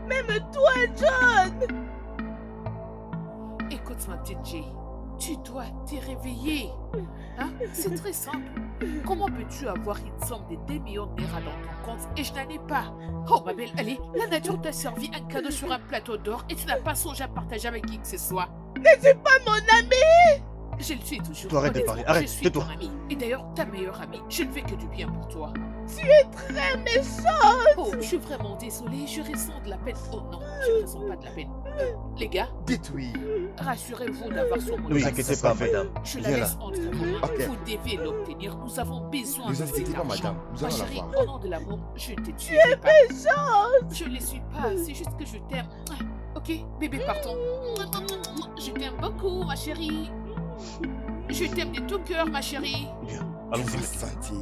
Même toi, John. Écoute, ma petite Jay, tu dois te réveiller. Hein? C'est très simple. Comment peux-tu avoir une somme de 2 millions de naira dans ton compte et je n'en ai pas? Oh, ma belle, allez, la nature t'a servi un cadeau sur un plateau d'or et tu n'as pas songé à partager avec qui que ce soit. N'es-tu pas mon ami? Je le suis toujours. Toi, arrête de Honnêtement, parler. Arrête, je suis tais-toi. ton amie. Et d'ailleurs, ta meilleure amie. Je ne fais que du bien pour toi. Tu es très méchante. Oh, je suis vraiment désolée. Je ressens de la peine. Oh non, je ne ressens pas de la peine. Les gars, dites oui. rassurez-vous d'avoir son mot Ne vous de inquiétez passe. pas, madame. Je la Viens laisse là. entre vos mains. Ok. Vous devez l'obtenir. Nous avons besoin Ne de vous cet inquiétez pas, argent. madame. Nous Ma allons chérie, l'avoir. au nom de l'amour, je te tuerai pas. Méchante. Je ne le suis pas. C'est juste que je t'aime. Ok, bébé, partons. Je t'aime beaucoup, ma chérie. Je t'aime de tout cœur, ma chérie. Bien, Tu allons-y. vas sentir.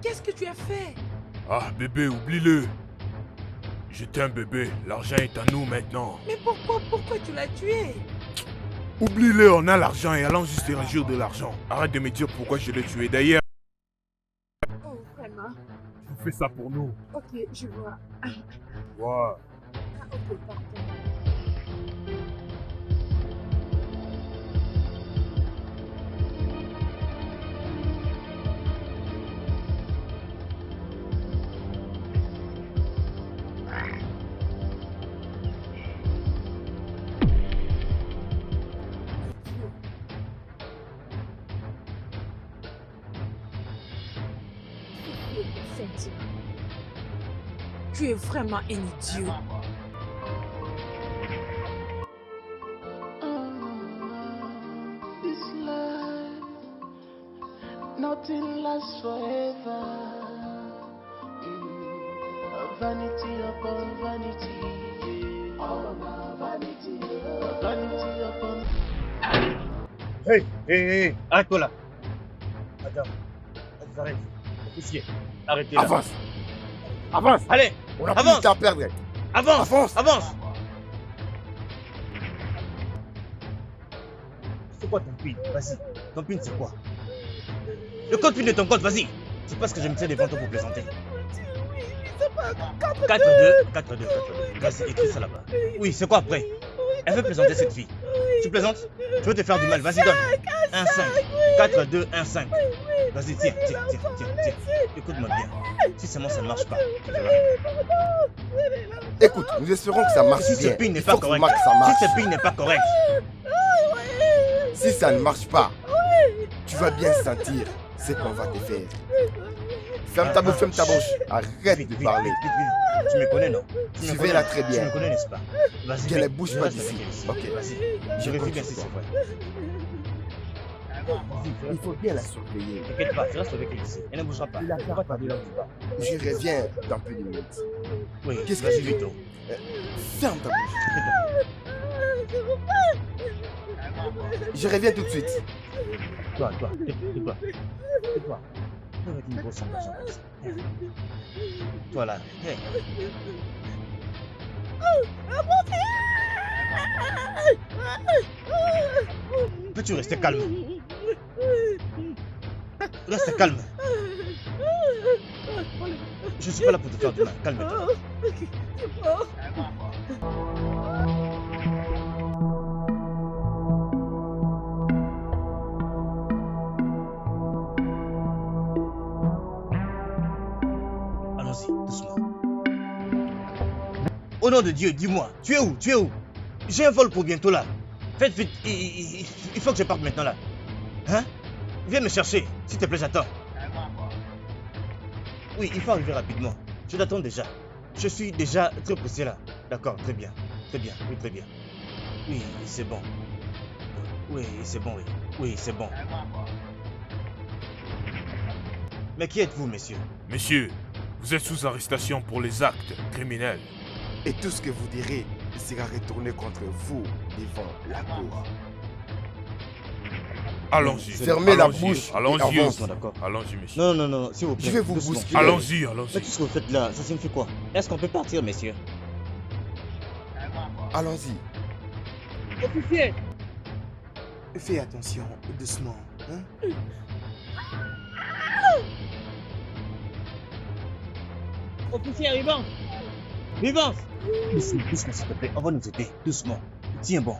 Qu'est-ce que tu as fait? Ah, bébé, oublie-le. J'étais un bébé, l'argent est à nous maintenant. Mais pourquoi tu l'as tué? Oublie-le, on a l'argent et allons juste se réjouir de l'argent. Arrête de me dire pourquoi je l'ai tué. D'ailleurs, Oh, vraiment. tu fais ça pour nous. Ok, je vois. Ouais. Ah, ok, pardon. Cynthia. Tu es vraiment un idiot. This life, nothing lasts forever. Vanity upon vanity. Vanity, vanity upon. Hey, arrête-toi là. Madame, arrête. Officier, arrêtez là. Avance. Avance. Allez, On a plus avance. de temps à perdre. avance, Avance. avance. C'est quoi ton pin? Vas-y, ton pin c'est quoi? Le code pin de ton compte, vas-y. C'est parce que je me tiens devant toi pour plaisanter. Oui, c'est pas 4-2. Vas-y, écris ça là-bas. Oui, c'est quoi après? Elle veut plaisanter cette fille. Tu plaisantes? Tu veux te faire du mal, vas-y, donne. 1-5. 4-2, 1-5. Vas-y, tiens. Écoute-moi bien. Si seulement ça ne marche pas, tu verras. Écoute, nous espérons que ça marche Si ce bien. pin n'est Il pas faut que correct, Max, ça marche. si ce pin n'est pas correct, Si ça ne marche pas, tu vas bien sentir ce qu'on va te faire. Ferme ta bouche, ferme ta bouche. Arrête Vite, de vite, parler. vite, vite, vite. Tu me connais, non? Tu me Suivez-la connais. très Tu bien. me connais, n'est-ce pas? Vas-y, Qu'elle ne vite. bouge Je pas reste d'ici. avec elle ici. Ok. Vas-y. Je vérifie bien si c'est vrai. Il faut bien la surveiller. T'inquiète pas, je reste avec elle ici. Elle ne bougera pas. Il a Elle ne va pas bouger. Je reviens dans peu de minutes. Oui, Qu'est-ce que vas-y, tu vite. veux? Ferme ta bouche. Je reviens tout de suite. Toi, tais-toi. Tais-toi. Toi avec une grosse ambition comme ça. Toi là. Hey. Peux-tu rester calme? Reste calme. Je suis pas là pour te faire du mal. Calme-toi. Allons-y, doucement. Au nom de Dieu, dis-moi, tu es où? Tu es où? J'ai un vol pour bientôt là. Faites vite, il faut que je parte maintenant là. Hein? Viens me chercher, s'il te plaît, j'attends. Oui, il faut arriver rapidement. Je t'attends déjà. Je suis déjà très pressé là. D'accord, très bien. Très bien, oui, très bien. Oui, c'est bon. Oui, c'est bon, oui. Oui, c'est bon. Mais qui êtes-vous, messieurs? Monsieur, vous êtes sous arrestation pour les actes criminels. Et tout ce que vous direz sera retourné contre vous devant la cour. Allons-y. Fermez la allons-y, bouche. Allons-y. Avance. D'accord. Allons-y, monsieur. Non, non, non, s'il vous plaît. Je vais vous doucement. bousculer. Allons-y, Mais allons-y. tout ce que vous faites là, ça signifie quoi? Est-ce qu'on peut partir, messieurs? Allons-y. Officier! Fais attention, doucement. Hein? Officier, Vivance! Vivance! Doucement, doucement, s'il te plaît. On va nous aider. Doucement. Tiens bon.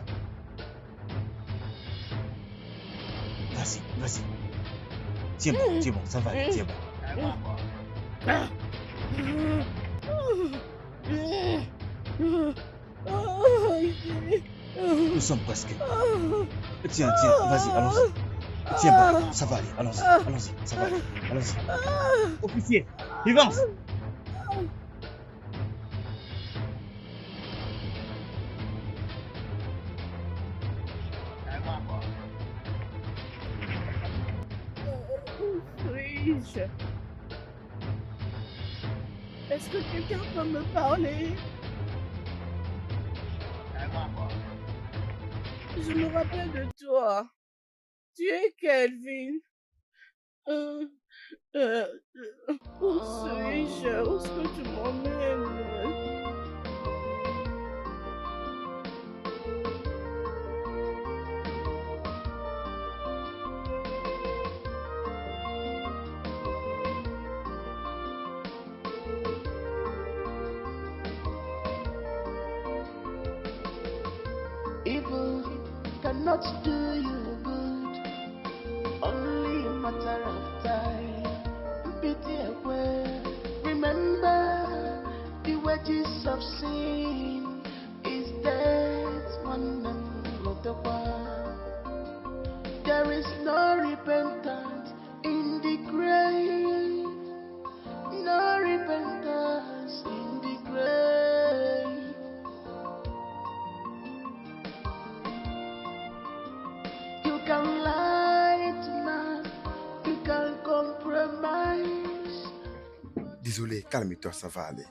Vas-y, vas-y. Tiens bon, ça va aller, tiens bon. Nous sommes presque. Tiens, vas-y, allons-y. Tiens bon, ça va aller, allons-y, ça va aller, allons-y. Officier! Vivance! Où suis-je? Est-ce que quelqu'un peut me parler? Je me rappelle de toi. Tu es Kelvin. Où suis-je? Où est-ce que tu m'emmènes? Evil cannot do you good, only a matter of time. Pity away. Remember, the wages of sin is death, one and of the world. There is no repentance in the grave, no repentance in the grave. You can lie to man, you can compromise. Désolé, calme-toi, ça va aller.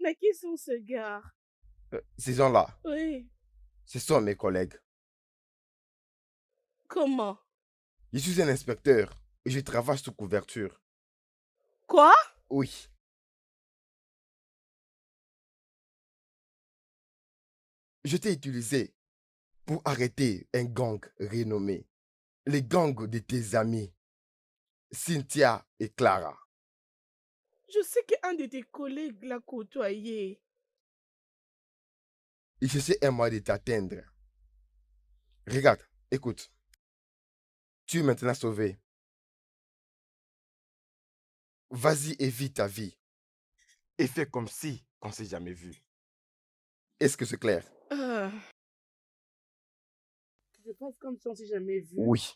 Mais qui sont ces gars? Ces gens-là, Oui, ce sont mes collègues. comment? Je suis un inspecteur et je travaille sous couverture. Quoi? Oui. Je t'ai utilisé pour arrêter un gang renommé. Les gangs de tes amis, Cynthia et Clara. Je sais qu'un de tes collègues l'a côtoyé. Il cherchait un moyen de t'atteindre. Regarde, écoute. Tu es maintenant sauvé. Vas-y et vis ta vie. et fais comme si on s'est jamais vu. Est-ce que c'est clair? Je pense comme si on s'est jamais vu. Oui.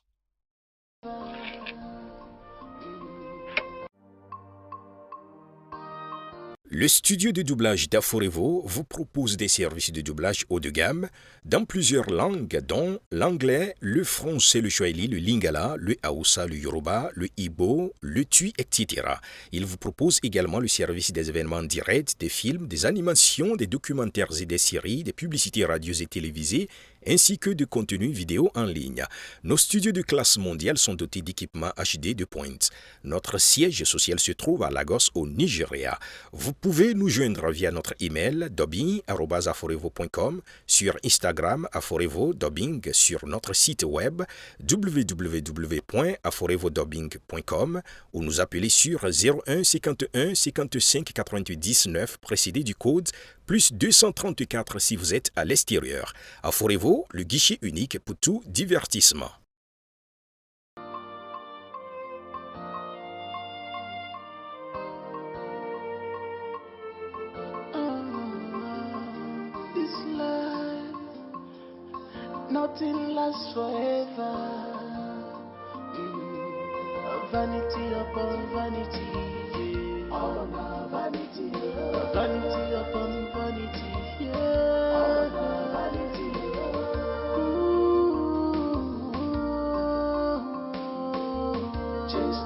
Le studio de doublage d'Aforevo vous propose des services de doublage haut de gamme dans plusieurs langues, dont l'anglais, le français, le swahili, le lingala, le hausa, le yoruba, le ibo, le tui, etc. Il vous propose également le service des événements directs, des films, des animations, des documentaires et des séries, des publicités radios et télévisées, ainsi que de contenus vidéo en ligne. Nos studios de classe mondiale sont dotés d'équipements HD de pointe. Notre siège social se trouve à Lagos, au Nigeria. Vous pouvez nous joindre via notre email dubbing@aforevo.com, sur Instagram Aforevo Dubbing, sur notre site web www.aforevodubbing.com ou nous appeler sur 01 51 55 88 19 précédé du code plus 234 si vous êtes à l'extérieur. Aforevo, le guichet unique pour tout divertissement. This life, nothing lasts forever. Vanity upon vanity, yeah. All my vanity, vanity upon vanity, yeah. All my vanity, ooh, just